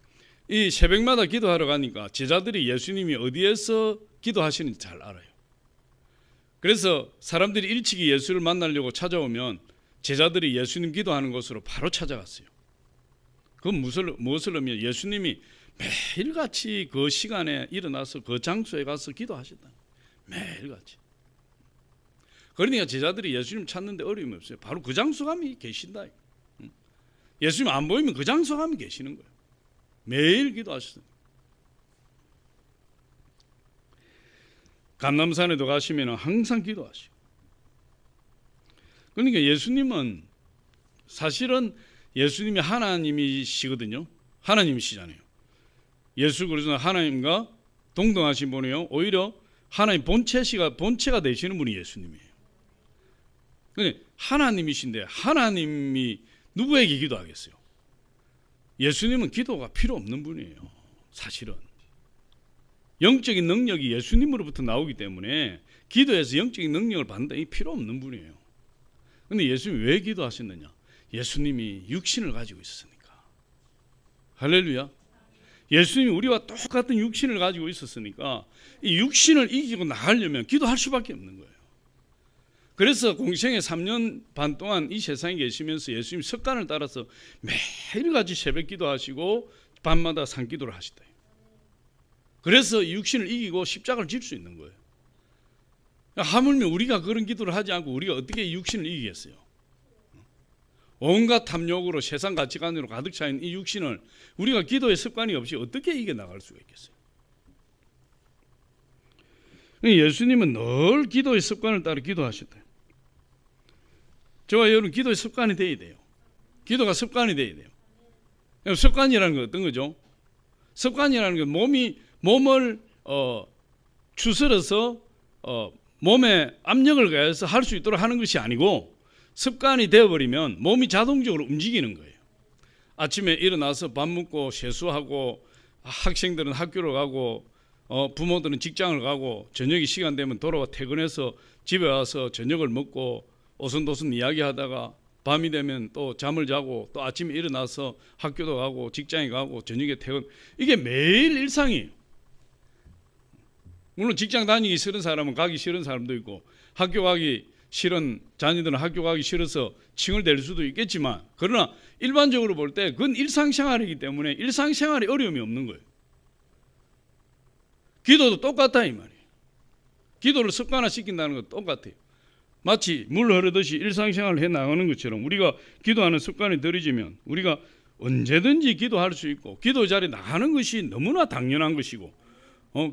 이 새벽마다 기도하러 가니까 제자들이 예수님이 어디에서 기도하시는지 잘 알아요. 그래서 사람들이 일찍이 예수를 만나려고 찾아오면 제자들이 예수님 기도하는 곳으로 바로 찾아갔어요. 그건 무엇을 의미해요? 예수님이 매일같이 그 시간에 일어나서 그 장소에 가서 기도하셨다. 매일같이. 그러니까 제자들이 예수님 찾는데 어려움이 없어요. 바로 그 장소 가면 계신다. 예수님 안 보이면 그 장소 가면 계시는 거예요. 매일 기도하셨어요. 감람산에도 가시면 항상 기도하시고. 그러니까 예수님은 사실은 예수님이 하나님이시거든요. 하나님이시잖아요. 예수 그리스도는 하나님과 동등하신 분이요. 오히려 하나님 본체가 되시는 분이 예수님이에요. 근데 하나님이신데 하나님이 누구에게 기도하겠어요? 예수님은 기도가 필요 없는 분이에요. 사실은. 영적인 능력이 예수님으로부터 나오기 때문에 기도에서 영적인 능력을 받는다. 이 필요 없는 분이에요. 근데 예수님이 왜 기도하셨느냐? 예수님이 육신을 가지고 있었으니까. 할렐루야. 예수님이 우리와 똑같은 육신을 가지고 있었으니까 이 육신을 이기고 나가려면 기도할 수밖에 없는 거예요. 그래서 공생애 3년 반 동안 이 세상에 계시면서 예수님 습관을 따라서 매일같이 새벽 기도하시고 밤마다 산기도를 하시다. 그래서 육신을 이기고 십자가를 질 수 있는 거예요. 하물며 우리가 그런 기도를 하지 않고 우리가 어떻게 육신을 이기겠어요? 온갖 탐욕으로 세상 가치관으로 가득 차인 이 육신을 우리가 기도의 습관이 없이 어떻게 이겨나갈 수가 있겠어요? 예수님은 늘 기도의 습관을 따라 기도하셨다. 저와 여러분 기도의 습관이 돼야 돼요. 기도가 습관이 돼야 돼요. 습관이라는 건 어떤 거죠? 습관이라는 건 몸을 추스러서 몸에 압력을 가해서 할 수 있도록 하는 것이 아니고 습관이 되어버리면 몸이 자동적으로 움직이는 거예요. 아침에 일어나서 밥 먹고 세수하고, 학생들은 학교를 가고, 부모들은 직장을 가고, 저녁이 시간 되면 돌아와 퇴근해서 집에 와서 저녁을 먹고 오순도순 이야기하다가 밤이 되면 또 잠을 자고, 또 아침에 일어나서 학교도 가고 직장에 가고 저녁에 퇴근. 이게 매일 일상이에요. 물론 직장 다니기 싫은 사람은 가기 싫은 사람도 있고, 학교 가기 싫은 자녀들은 학교 가기 싫어서 칭을 댈 수도 있겠지만, 그러나 일반적으로 볼 때 그건 일상생활이기 때문에 일상생활에 어려움이 없는 거예요. 기도도 똑같다 이 말이에요. 기도를 습관화시킨다는 건 똑같아요. 마치 물 흐르듯이 일상생활을 해나가는 것처럼 우리가 기도하는 습관이 들여지면 우리가 언제든지 기도할 수 있고, 기도 자리에 나가는 것이 너무나 당연한 것이고,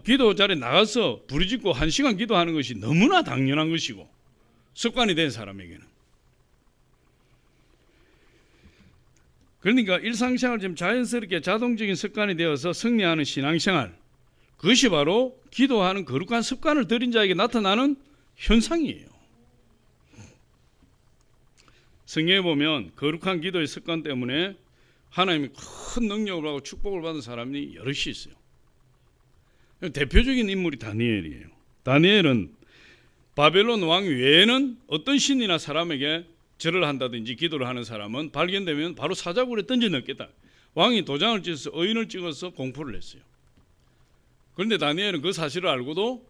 기도 자리에 나가서 부르짖고 1시간 기도하는 것이 너무나 당연한 것이고, 습관이 된 사람에게는. 그러니까 일상생활 좀 자연스럽게 자동적인 습관이 되어서 승리하는 신앙생활, 그것이 바로 기도하는 거룩한 습관을 들인 자에게 나타나는 현상이에요. 성경에 보면 거룩한 기도의 습관 때문에 하나님이 큰 능력을 받고 축복을 받은 사람이 여럿이 있어요. 대표적인 인물이 다니엘이에요. 다니엘은 바벨론 왕 외에는 어떤 신이나 사람에게 절을 한다든지 기도를 하는 사람은 발견되면 바로 사자굴에 던져 넣겠다. 왕이 도장을 찍어서 의인을 찍어서 공포를 했어요. 그런데 다니엘은 그 사실을 알고도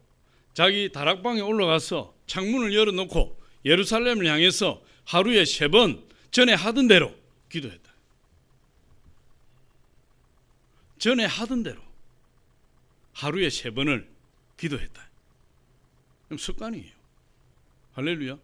자기 다락방에 올라가서 창문을 열어놓고 예루살렘을 향해서 하루에 3번 전에 하던 대로 기도했다. 전에 하던 대로 하루에 3번을 기도했다. 그럼 습관이에요. 할렐루야.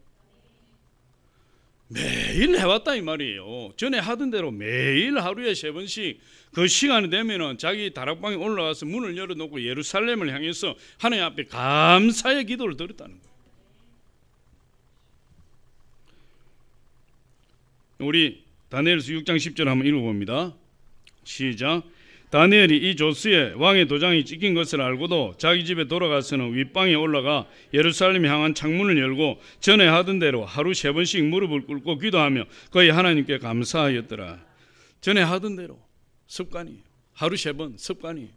매일 해왔다 이 말이에요. 전에 하던 대로 매일 하루에 3번씩 그 시간이 되면은 자기 다락방에 올라가서 문을 열어놓고 예루살렘을 향해서 하나님 앞에 감사의 기도를 드렸다는 거예요. 우리 다니엘서 6장 10절 한번 읽어봅니다. 시작. 다니엘이 이 조스에 왕의 도장이 찍힌 것을 알고도 자기 집에 돌아가서는 윗방에 올라가 예루살렘 향한 창문을 열고 전에 하던 대로 하루 3번씩 무릎을 꿇고 기도하며 거의 하나님께 감사하였더라. 전에 하던 대로 습관이에요. 하루 3번 습관이에요.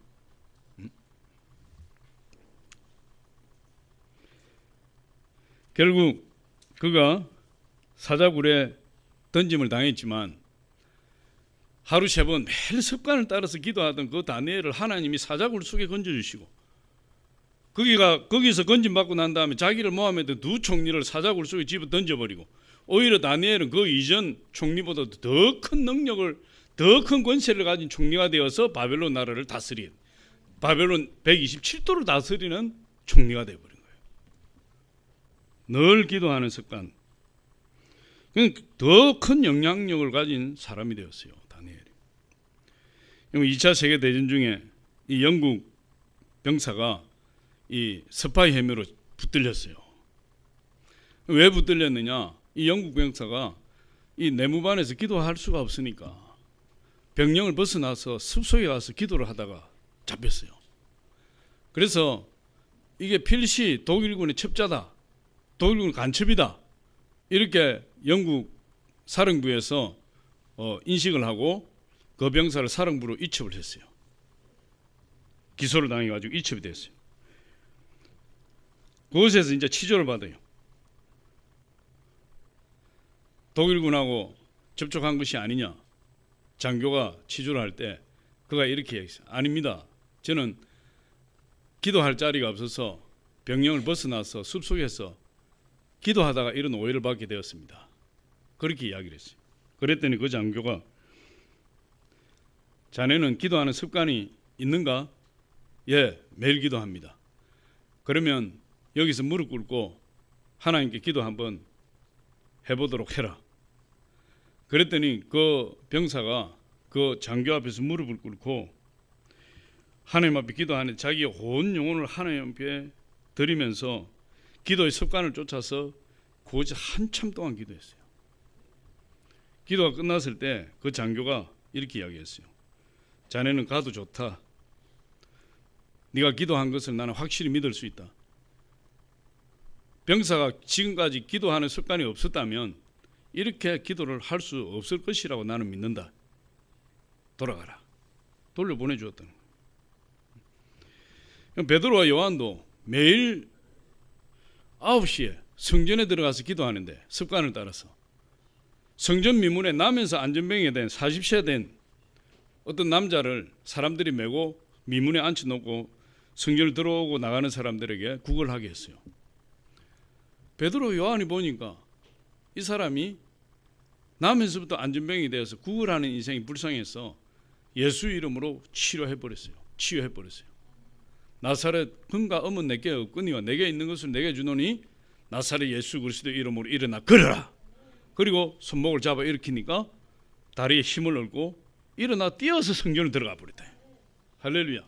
결국 그가 사자굴에 던짐을 당했지만 하루 3번 매일 습관을 따라서 기도하던 그 다니엘을 하나님이 사자굴 속에 건져주시고, 거기서 건짐받고 난 다음에 자기를 모함했던 2 총리를 사자굴 속에 집어 던져버리고, 오히려 다니엘은 그 이전 총리보다 더 큰 능력을, 더 큰 권세를 가진 총리가 되어서 바벨론 나라를 다스린, 바벨론 127도를 다스리는 총리가 되어버린 거예요. 늘 기도하는 습관, 더 큰 영향력을 가진 사람이 되었어요. 다니엘이. 2차 세계대전 중에 이 영국 병사가 이 스파이 혐의로 붙들렸어요. 왜 붙들렸느냐? 이 영국 병사가 이 내무반에서 기도할 수가 없으니까 병영을 벗어나서 숲속에 가서 기도를 하다가 잡혔어요. 그래서 이게 필시 독일군의 첩자다, 독일군 간첩이다, 이렇게 영국 사령부에서 인식을 하고 그 병사를 사령부로 이첩을 했어요. 기소를 당해가지고 이첩이 됐어요. 그곳에서 이제 치조를 받아요. 독일군하고 접촉한 것이 아니냐. 장교가 치조를 할 때 그가 이렇게 얘기했어요. 아닙니다. 저는 기도할 자리가 없어서 병영을 벗어나서 숲속에서 기도하다가 이런 오해를 받게 되었습니다. 그렇게 이야기를 했어요. 그랬더니 그 장교가 자네는 기도하는 습관이 있는가? 예, 매일 기도합니다. 그러면 여기서 무릎 꿇고 하나님께 기도 한번 해보도록 해라. 그랬더니 그 병사가 그 장교 앞에서 무릎을 꿇고 하나님 앞에 기도하는 자기의 온 영혼을 하나님 앞에 드리면서 기도의 습관을 쫓아서 고지 한참 동안 기도했어요. 기도가 끝났을 때 그 장교가 이렇게 이야기했어요. 자네는 가도 좋다. 네가 기도한 것을 나는 확실히 믿을 수 있다. 병사가 지금까지 기도하는 습관이 없었다면 이렇게 기도를 할 수 없을 것이라고 나는 믿는다. 돌아가라. 돌려보내 주었다는 거예요. 베드로와 요한도 매일 9시에 성전에 들어가서 기도하는데 습관을 따라서 성전 미문에 나면서 안전병에 된 40세 된 어떤 남자를 사람들이 메고 미문에 앉혀놓고 성전을 들어오고 나가는 사람들에게 구걸하게 했어요. 베드로 요한이 보니까 이 사람이 나면서부터 안전병이 되어서 구걸하는 인생이 불쌍해서 예수 이름으로 치유해버렸어요. 나사렛 금과 엄은 내게 없거니와 내게 있는 것을 내게 주노니 나사렛 예수 그리스도 이름으로 일어나 걸어라. 그리고 손목을 잡아 일으키니까 다리에 힘을 얻고 일어나 뛰어서 성전을 들어가 버렸다. 할렐루야.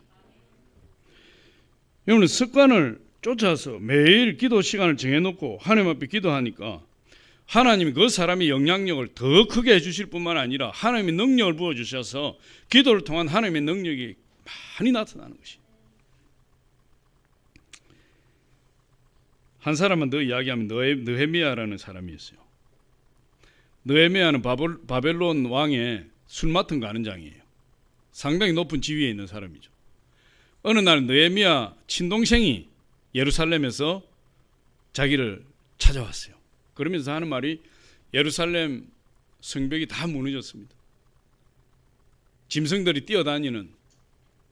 여러분 습관을 쫓아서 매일 기도 시간을 정해놓고 하나님 앞에 기도하니까 하나님이 그 사람의 영향력을 더 크게 해주실 뿐만 아니라 하나님의 능력을 부어주셔서 기도를 통한 하나님의 능력이 많이 나타나는 것이. 한 사람은 더 이야기하면 느헤미야라는 사람이 있어요. 느헤미야는 바벨론 왕의 술 맡은 관원장이에요. 상당히 높은 지위에 있는 사람이죠. 어느 날 느헤미야 친동생이 예루살렘에서 자기를 찾아왔어요. 그러면서 하는 말이 예루살렘 성벽이 다 무너졌습니다. 짐승들이 뛰어다니는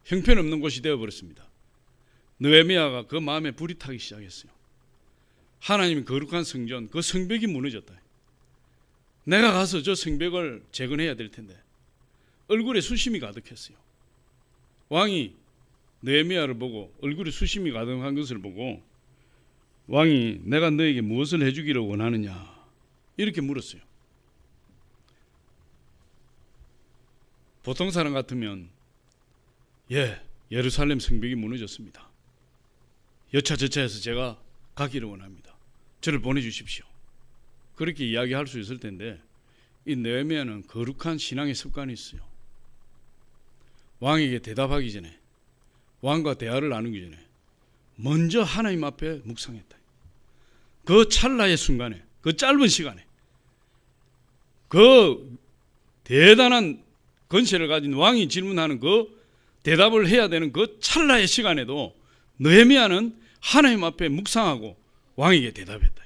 형편없는 곳이 되어버렸습니다. 느헤미야가 그 마음에 불이 타기 시작했어요. 하나님의 거룩한 성전, 그 성벽이 무너졌다. 내가 가서 저 성벽을 재건해야 될 텐데 얼굴에 수심이 가득했어요. 왕이 느헤미야를 보고 얼굴에 수심이 가득한 것을 보고 왕이 내가 너에게 무엇을 해주기를 원하느냐 이렇게 물었어요. 보통 사람 같으면 예루살렘 성벽이 무너졌습니다. 여차저차해서 제가 가기를 원합니다. 저를 보내주십시오. 그렇게 이야기할 수 있을 텐데 이 느헤미야는 거룩한 신앙의 습관이 있어요. 왕에게 대답하기 전에 왕과 대화를 나누기 전에 먼저 하나님 앞에 묵상했다. 그 찰나의 순간에 그 짧은 시간에 그 대단한 권세를 가진 왕이 질문하는 그 대답을 해야 되는 그 찰나의 시간에도 느헤미야는 하나님 앞에 묵상하고 왕에게 대답했다.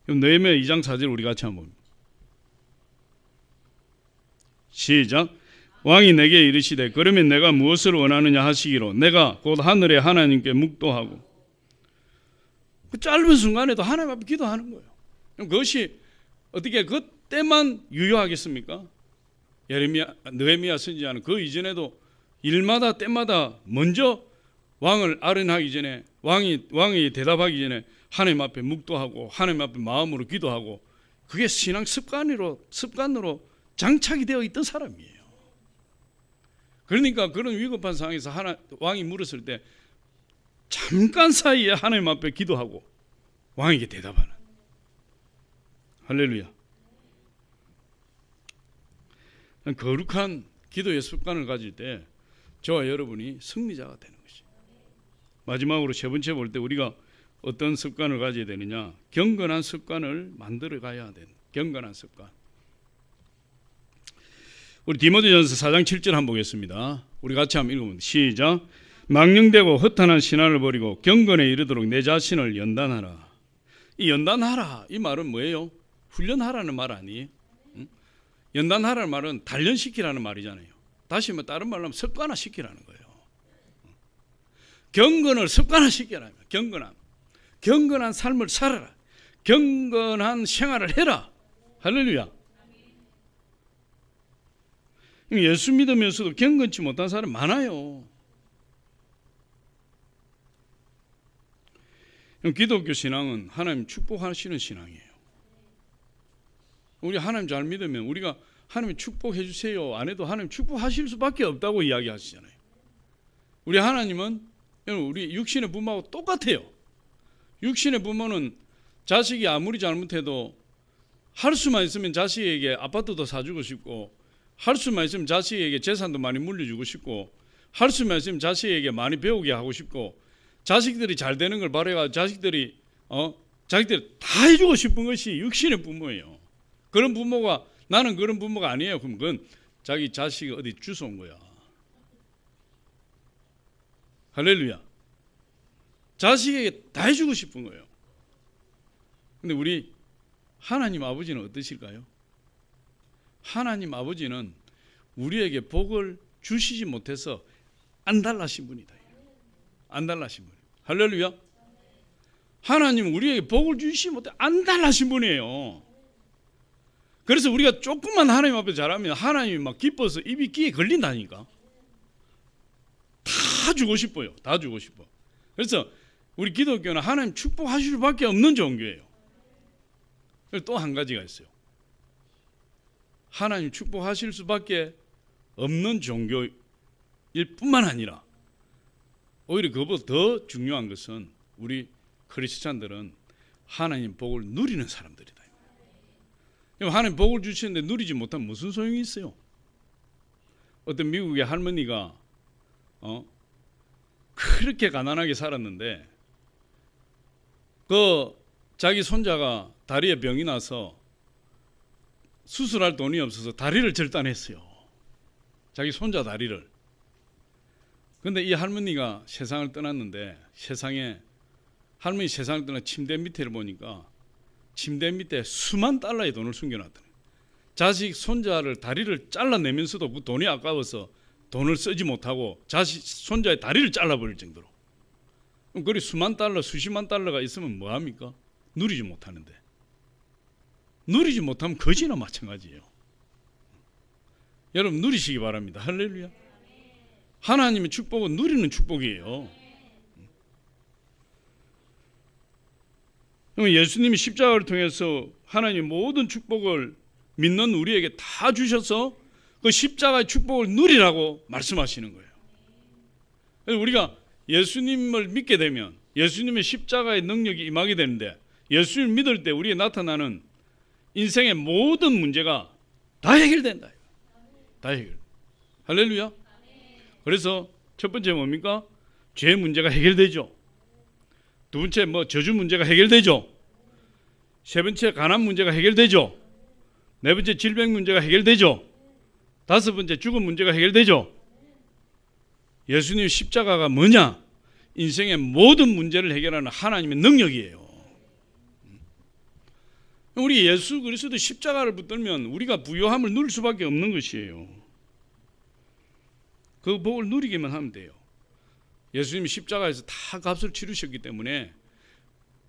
느헤미야 2장 4절 우리 같이 한번 봅니다. 시작. 왕이 내게 이르시되 그러면 내가 무엇을 원하느냐 하시기로 내가 곧 하늘의 하나님께 묵도하고. 그 짧은 순간에도 하나님 앞에 기도하는 거예요. 그것이 어떻게 그때만 유효하겠습니까? 느헤미야 선지자는 그 이전에도 일마다 때마다 먼저 왕을 아련하기 전에 왕이 대답하기 전에 하나님 앞에 묵도하고 하나님 앞에 마음으로 기도하고 그게 신앙 습관으로 장착이 되어 있던 사람이에요. 그러니까 그런 위급한 상황에서 왕이 물었을 때 잠깐 사이에 하나님 앞에 기도하고 왕에게 대답하는. 할렐루야. 거룩한 기도의 습관을 가질 때 저와 여러분이 승리자가 되는 것이죠. 마지막으로 세 번째 볼 때 우리가 어떤 습관을 가져야 되느냐, 경건한 습관을 만들어 가야 되는 경건한 습관. 우리 디모데전서 4장 7절 한번 보겠습니다. 우리 같이 한번 읽어봅니다. 시작. 망령되고 허탄한 신앙을 버리고 경건에 이르도록 내 자신을 연단하라. 이 연단하라 이 말은 뭐예요? 훈련하라는 말 아니에요? 연단하라는 말은 단련시키라는 말이잖아요. 다시 다른 말로 하면 습관화시키라는 거예요. 경건을 습관화시키라는 거예요. 경건한 삶을 살아라. 경건한 생활을 해라. 할렐루야. 예수 믿으면서도 경건치 못한 사람 많아요. 기독교 신앙은 하나님 축복하시는 신앙이에요. 우리 하나님 잘 믿으면 우리가 하나님 축복해 주세요 안 해도 하나님 축복하실 수밖에 없다고 이야기하시잖아요. 우리 하나님은 우리 육신의 부모하고 똑같아요. 육신의 부모는 자식이 아무리 잘못해도 할 수만 있으면 자식에게 아파트도 사주고 싶고, 할 수만 있으면 자식에게 재산도 많이 물려주고 싶고, 할 수만 있으면 자식에게 많이 배우게 하고 싶고, 자식들이 잘 되는 걸 바라가 자식들이 자기들 다 해주고 싶은 것이 육신의 부모예요. 그런 부모가 나는 그런 부모가 아니에요. 그럼 그건 자기 자식이 어디 주워온 거야. 할렐루야. 자식에게 다 해주고 싶은 거예요. 근데 우리 하나님 아버지는 어떠실까요? 하나님 아버지는 우리에게 복을 주시지 못해서 안달나신 분이다. 안달나신 분. 할렐루야. 하나님은 우리에게 복을 주시지 못해 안달나신 분이에요. 그래서 우리가 조금만 하나님 앞에 잘하면 하나님이 막 기뻐서 입이 귀에 걸린다니까. 다 주고 싶어요. 다 주고 싶어. 그래서 우리 기독교는 하나님 축복하실 수밖에 없는 종교예요. 그리고 또 한 가지가 있어요. 하나님 축복하실 수밖에 없는 종교일 뿐만 아니라 오히려 그것보다 더 중요한 것은 우리 크리스찬들은 하나님 복을 누리는 사람들이다. 하나님 복을 주시는데 누리지 못하면 무슨 소용이 있어요? 어떤 미국의 할머니가 그렇게 가난하게 살았는데 그 자기 손자가 다리에 병이 나서 수술할 돈이 없어서 다리를 절단했어요. 자기 손자 다리를. 근데 이 할머니가 세상을 떠났는데 할머니 세상을 떠나 침대 밑에를 보니까 침대 밑에 수만 달러의 돈을 숨겨놨더니 자식 손자를 다리를 잘라내면서도 그 돈이 아까워서 돈을 쓰지 못하고 자식 손자의 다리를 잘라버릴 정도로. 그럼 그리 수만 달러 수십만 달러가 있으면 뭐합니까? 누리지 못하는데. 누리지 못하면 거지나 마찬가지예요. 여러분 누리시기 바랍니다. 할렐루야. 하나님의 축복은 누리는 축복이에요. 예수님이 십자가를 통해서 하나님의 모든 축복을 믿는 우리에게 다 주셔서 그 십자가의 축복을 누리라고 말씀하시는 거예요. 그래서 우리가 예수님을 믿게 되면 예수님의 십자가의 능력이 임하게 되는데 예수님을 믿을 때 우리에 나타나는 인생의 모든 문제가 다 해결된다. 다 해결. 할렐루야. 그래서 첫 번째 뭡니까? 죄 문제가 해결되죠. 두 번째 저주 문제가 해결되죠. 세 번째 가난 문제가 해결되죠. 네 번째 질병 문제가 해결되죠. 다섯 번째 죽음 문제가 해결되죠. 예수님 십자가가 뭐냐? 인생의 모든 문제를 해결하는 하나님의 능력이에요. 우리 예수 그리스도 십자가를 붙들면 우리가 부요함을 누릴 수밖에 없는 것이에요. 그 복을 누리기만 하면 돼요. 예수님이 십자가에서 다 값을 치르셨기 때문에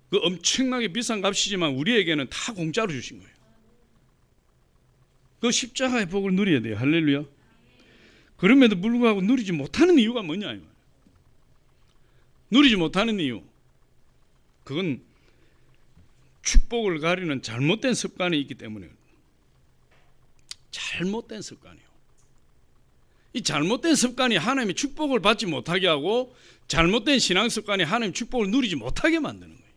그 엄청나게 비싼 값이지만 우리에게는 다 공짜로 주신 거예요. 그 십자가의 복을 누려야 돼요. 할렐루야. 그럼에도 불구하고 누리지 못하는 이유가 뭐냐? 누리지 못하는 이유, 그건 축복을 가리는 잘못된 습관이 있기 때문에. 잘못된 습관이에요. 이 잘못된 습관이 하나님의 축복을 받지 못하게 하고 잘못된 신앙 습관이 하나님의 축복을 누리지 못하게 만드는 거예요.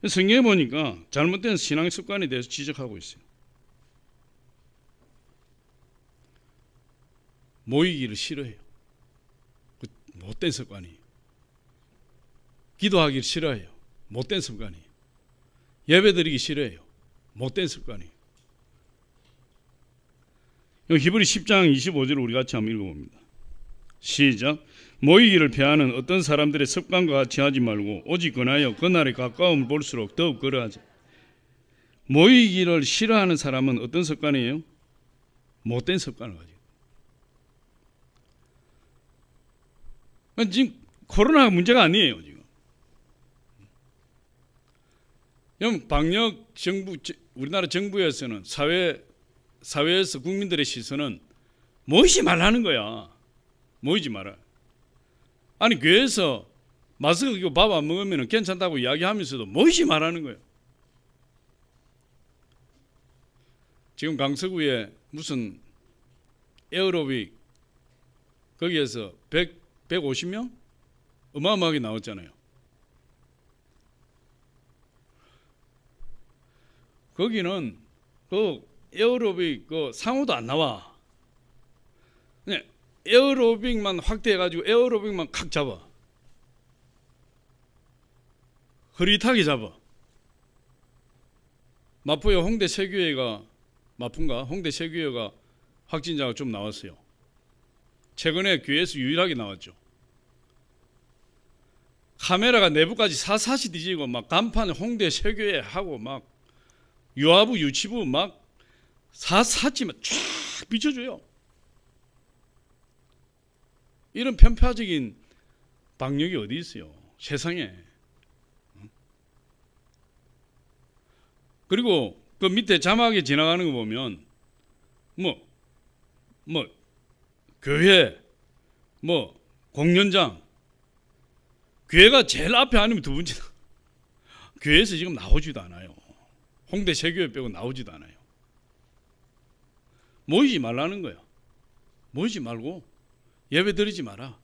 성경에 보니까 잘못된 신앙 습관에 대해서 지적하고 있어요. 모이기를 싫어해요. 그 못된 습관이에요. 기도하기를 싫어해요. 못된 습관이에요. 예배드리기 싫어해요. 못된 습관이에요. 히브리 10장 25절을 우리 같이 한번 읽어봅니다. 시작. 모이기를 피하는 어떤 사람들의 습관과 같이 하지 말고 오직 권하여 그날의 가까움을 볼수록 더욱 그러하자. 모이기를 싫어하는 사람은 어떤 습관이에요? 못된 습관을 가지고. 지금 코로나가 문제가 아니에요. 지금 방역 정부, 우리나라 정부에서는 사회에서 국민들의 시선은 모이지 말라는 거야. 모이지 마라. 아니 교회에서 마스크 끼고 밥 안 먹으면 괜찮다고 이야기하면서도 모이지 말라는 거예요. 지금 강서구에 무슨 에어로빅 거기에서 150명? 어마어마하게 나왔잖아요. 거기는 그 에어로빅 그 상호도 안 나와. 그냥 에어로빅만 확대해가지고 에어로빅만 칵 잡아. 흐릿하게 잡아. 마포에 홍대 세교회가 마포인가? 홍대 세교회가 확진자가 좀 나왔어요. 최근에 교회에서 유일하게 나왔죠. 카메라가 내부까지 사사시 뒤지고 막 간판 홍대 세교회 하고 막 유아부 유치부 막 사사지만 쫙 비춰줘요. 이런 편파적인 방역이 어디 있어요? 세상에. 그리고 그 밑에 자막에 지나가는 거 보면 뭐 교회 공연장 교회가 제일 앞에 아니면 두 번째 교회에서 지금 나오지도 않아요. 홍대 세교회 빼고 나오지도 않아요. 모이지 말라는 거야. 모이지 말고 예배 드리지 마라.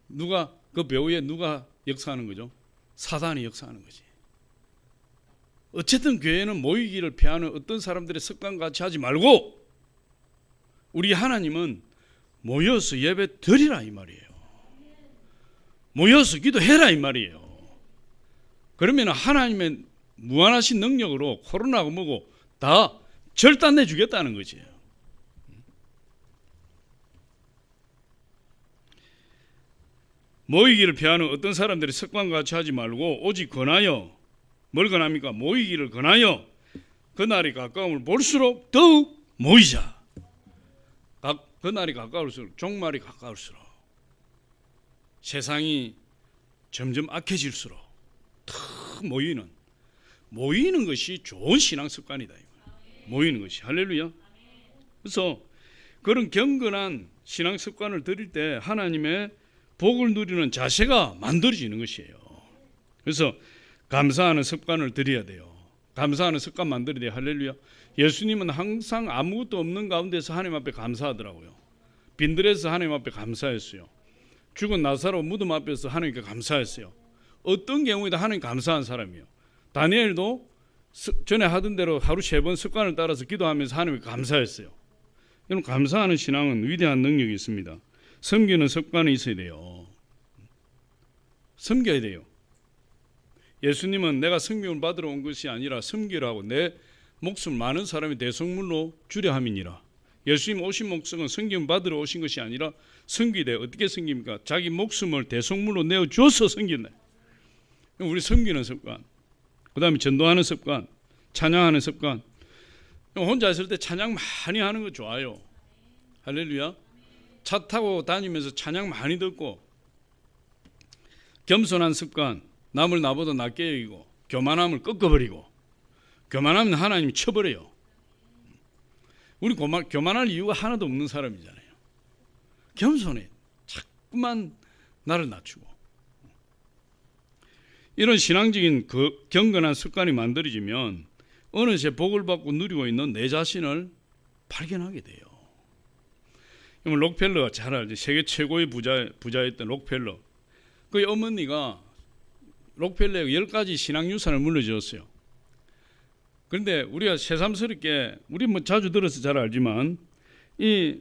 누가 그 배후에 누가 역사하는 거죠? 사단이 역사하는 거지. 어쨌든 교회는 모이기를 피하는 어떤 사람들의 습관 같이 하지 말고 우리 하나님은 모여서 예배 드리라 이 말이에요. 모여서 기도해라 이 말이에요. 그러면 하나님의 무한하신 능력으로 코로나고 뭐고 다 절단내 주겠다는 거지. 모이기를 피하는 어떤 사람들의 습관과 같이 하지 말고 오직 권하여 뭘 권합니까? 모이기를 권하여 그날이 가까움을 볼수록 더욱 모이자. 그날이 가까울수록 종말이 가까울수록 세상이 점점 악해질수록 더 모이는 것이 좋은 신앙 습관이다. 모이는 것이 할렐루야. 그래서 그런 경건한 신앙 습관을 들일 때 하나님의 복을 누리는 자세가 만들어지는 것이에요. 그래서 감사하는 습관을 들여야 돼요. 감사하는 습관 만들어야 돼요. 할렐루야. 예수님은 항상 아무것도 없는 가운데서 하나님 앞에 감사하더라고요. 빈들에서 하나님 앞에 감사했어요. 죽은 나사로 무덤 앞에서 하나님께 감사했어요. 어떤 경우에도 하나님 감사한 사람이에요. 다니엘도 전에 하던 대로 하루 3번 습관을 따라서 기도하면서 하나님께 감사했어요. 여러분, 감사하는 신앙은 위대한 능력이 있습니다. 섬기는 습관이 있어야 돼요. 섬겨야 돼요. 예수님은 내가 섬김을 받으러 온 것이 아니라 섬기라고 내 목숨 많은 사람이 대속물로 주려 함이니라. 예수님 오신 목적은 섬김을 받으러 오신 것이 아니라 섬기되 어떻게 섬깁니까? 자기 목숨을 대속물로 내어주어서 섬긴다. 우리 섬기는 습관, 그 다음에 전도하는 습관, 찬양하는 습관. 혼자 있을 때 찬양 많이 하는 거 좋아요. 할렐루야. 차 타고 다니면서 찬양 많이 듣고 겸손한 습관, 남을 나보다 낮게 여기고 교만함을 꺾어버리고 교만하면 하나님이 쳐버려요. 우리 교만할 이유가 하나도 없는 사람이잖아요. 겸손해. 자꾸만 나를 낮추고. 이런 신앙적인 그 경건한 습관이 만들어지면 어느새 복을 받고 누리고 있는 내 자신을 발견하게 돼요. 록펠러가 잘 알죠. 세계 최고의 부자였던 록펠러. 그 어머니가 록펠러에게 10가지 신앙유산을 물려주었어요. 그런데 우리가 새삼스럽게 우리 자주 들어서 잘 알지만 이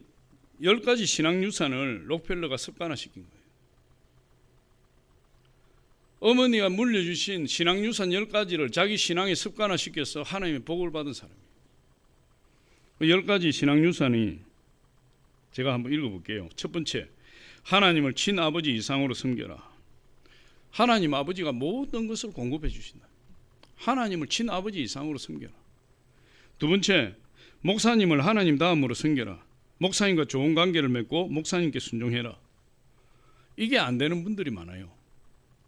10가지 신앙유산을 록펠러가 습관화시킨 거예요. 어머니가 물려주신 신앙유산 10가지를 자기 신앙에 습관화시켜서 하나님의 복을 받은 사람이에요. 그 10가지 신앙유산이 제가 한번 읽어볼게요. 첫 번째, 하나님을 친아버지 이상으로 섬겨라. 하나님 아버지가 모든 것을 공급해 주신다. 하나님을 친아버지 이상으로 섬겨라. 두 번째, 목사님을 하나님 다음으로 섬겨라. 목사님과 좋은 관계를 맺고 목사님께 순종해라. 이게 안 되는 분들이 많아요.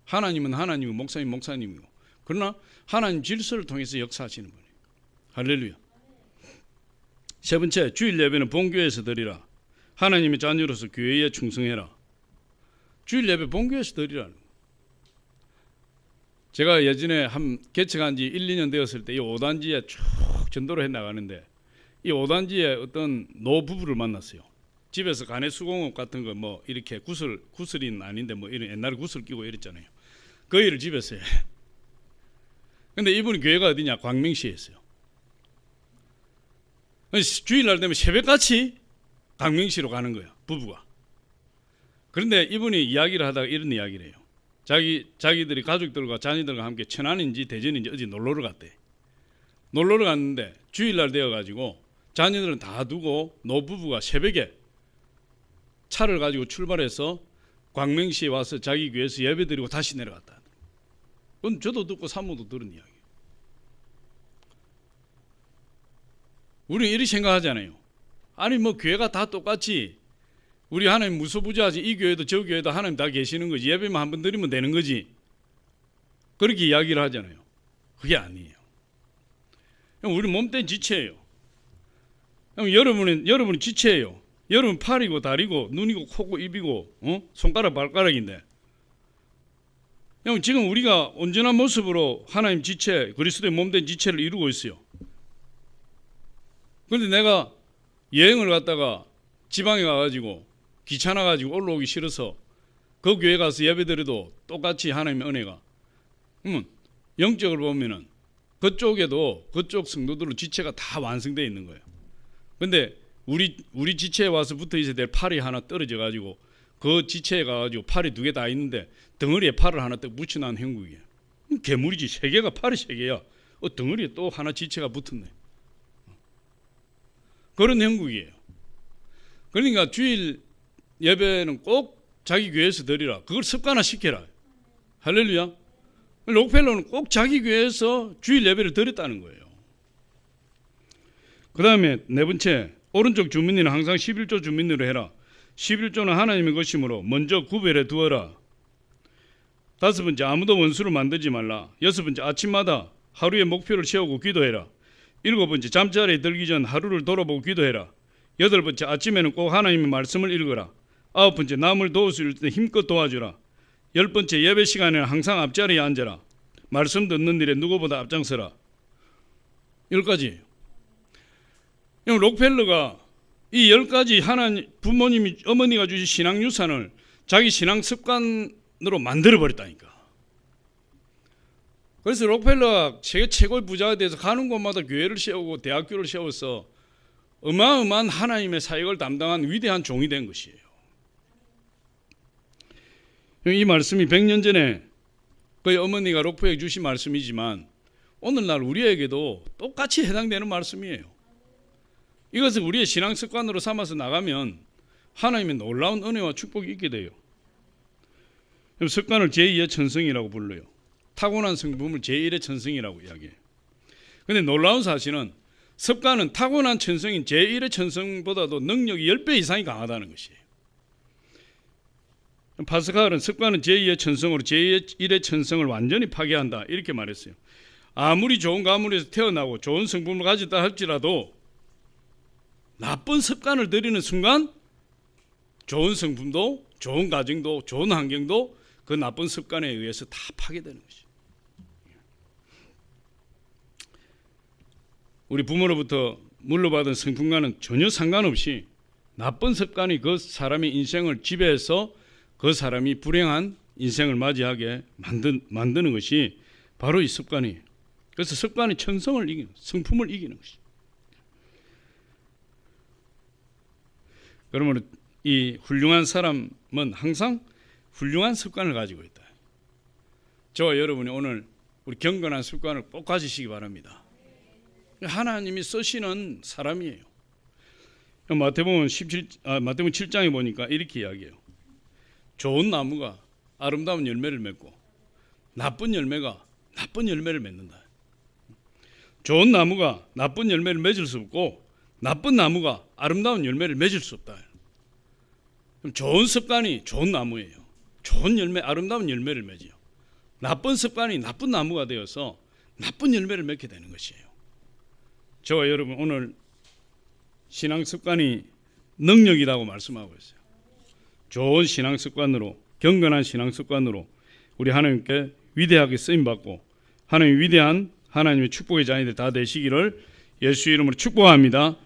하나님은 하나님이고 목사님 목사님이고, 그러나 하나님 질서를 통해서 역사하시는 분이에요. 할렐루야. 세 번째, 주일 예배는 본교회에서 드리라. 하나님의 자녀로서 교회에 충성해라. 주일 예배 본교회에서 드리라는 거예요. 제가 예전에 개척한 지 1, 2년 되었을 때 이 5단지에 쭉 전도를 해나가는데 이 5단지에 어떤 노부부를 만났어요. 집에서 가내 수공업 같은 거 뭐 이렇게 구슬이는 아닌데 뭐 이런 옛날에 구슬 끼고 이랬잖아요. 그 일을 집에서 해. 근데 이분이 교회가 어디냐? 광명시에 있어요. 주일날 되면 새벽같이 광명시로 가는 거야, 부부가. 그런데 이분이 이야기를 하다가 이런 이야기를 해요. 자기들이 가족들과 자녀들과 함께 천안인지 대전인지 어디 놀러를 갔대. 놀러를 갔는데 주일날 되어가지고 자녀들은 다 두고 노부부가 새벽에 차를 가지고 출발해서 광명시에 와서 자기 교회에서 예배드리고 다시 내려갔다. 그건 저도 듣고 사모도 들은 이야기. 우리는 이렇게 생각하잖아요. 아니 뭐 교회가 다 똑같이 우리 하나님 무소부지하지, 이 교회도 저 교회도 하나님 다 계시는 거지, 예배만 한 번 드리면 되는 거지, 그렇게 이야기를 하잖아요. 그게 아니에요. 우리 몸된 지체예요. 여러분은 지체예요. 여러분 팔이고 다리고 눈이고 코고 입이고 손가락 발가락인데, 지금 우리가 온전한 모습으로 하나님 지체, 그리스도의 몸된 지체를 이루고 있어요. 그런데 내가 여행을 갔다가 지방에 가가지고 귀찮아가지고 올라오기 싫어서 그 교회 가서 예배드려도 똑같이 하나님의 은혜가, 영적으로 보면은 그쪽에도 그쪽 성도들은 지체가 다 완성되어 있는 거예요. 근데 우리 지체에 와서 붙어 있어야 될 팔이 하나 떨어져 가지고 그 지체에 가가지고 팔이 2개 다 있는데 덩어리에 팔을 하나 딱 붙여놓은 형국이에요. 괴물이지. 3개가 팔이 3개야. 덩어리에 또 하나 지체가 붙었네. 그런 형국이에요. 그러니까 주일 예배는 꼭 자기 교회에서 드리라. 그걸 습관화 시켜라. 할렐루야. 록펠러는 꼭 자기 교회에서 주일 예배를 드렸다는 거예요. 그 다음에 4번째, 오른쪽 주민이는 항상 11조 주민으로 해라. 11조는 하나님의 것이므로 먼저 구별해 두어라. 5번째, 아무도 원수를 만들지 말라. 6번째, 아침마다 하루의 목표를 세우고 기도해라. 7번째, 잠자리에 들기 전 하루를 돌아보고 기도해라. 8번째, 아침에는 꼭 하나님의 말씀을 읽어라. 9번째, 남을 도울 수 있을 때 힘껏 도와주라. 10번째, 예배 시간에는 항상 앞자리에 앉아라. 말씀 듣는 일에 누구보다 앞장서라. 10가지예요. 록펠러가 이 10가지 하나님, 부모님이, 어머니가 주신 신앙 유산을 자기 신앙 습관으로 만들어버렸다니까. 그래서 록펠러가 세계 최고의 부자가 돼서 가는 곳마다 교회를 세우고 대학교를 세워서 어마어마한 하나님의 사역을 담당한 위대한 종이 된 것이에요. 이 말씀이 100년 전에 그의 어머니가 록펠러에게 주신 말씀이지만 오늘날 우리에게도 똑같이 해당되는 말씀이에요. 이것을 우리의 신앙 습관으로 삼아서 나가면 하나님의 놀라운 은혜와 축복이 있게 돼요. 습관을 제2의 천성이라고 불러요. 타고난 성품을 제1의 천성이라고 이야기해요. 그런데 놀라운 사실은 습관은 타고난 천성인 제1의 천성보다도 능력이 10배 이상이 강하다는 것이에요. 파스칼은 습관은 제2의 천성으로 제1의 천성을 완전히 파괴한다, 이렇게 말했어요. 아무리 좋은 가문에서 태어나고 좋은 성품을 가졌다 할지라도 나쁜 습관을 들이는 순간 좋은 성품도, 좋은 가정도, 좋은 환경도 그 나쁜 습관에 의해서 다 파괴되는 것이죠. 우리 부모로부터 물려받은 성품과는 전혀 상관없이 나쁜 습관이 그 사람의 인생을 지배해서 그 사람이 불행한 인생을 맞이하게 만드는 것이 바로 이 습관이에요. 그래서 습관이 천성을 이기는, 성품을 이기는 것이죠. 그러므로 이 훌륭한 사람은 항상 훌륭한 습관을 가지고 있다. 저와 여러분이 오늘 우리 경건한 습관을 꼭 가지시기 바랍니다. 하나님이 쓰시는 사람이에요. 마태복음 7장에 보니까 이렇게 이야기해요. 좋은 나무가 아름다운 열매를 맺고 나쁜 열매가 나쁜 열매를 맺는다. 좋은 나무가 나쁜 열매를 맺을 수 없고 나쁜 나무가 아름다운 열매를 맺을 수 없다. 그럼 좋은 습관이 좋은 나무예요. 좋은 열매, 아름다운 열매를 맺어요. 나쁜 습관이 나쁜 나무가 되어서 나쁜 열매를 맺게 되는 것이에요. 저와 여러분 오늘 신앙 습관이 능력이라고 말씀하고 있어요. 좋은 신앙 습관으로, 경건한 신앙 습관으로 우리 하나님께 위대하게 쓰임받고 하나님 위대한 하나님의 축복의 자녀들 다 되시기를 예수 이름으로 축복합니다.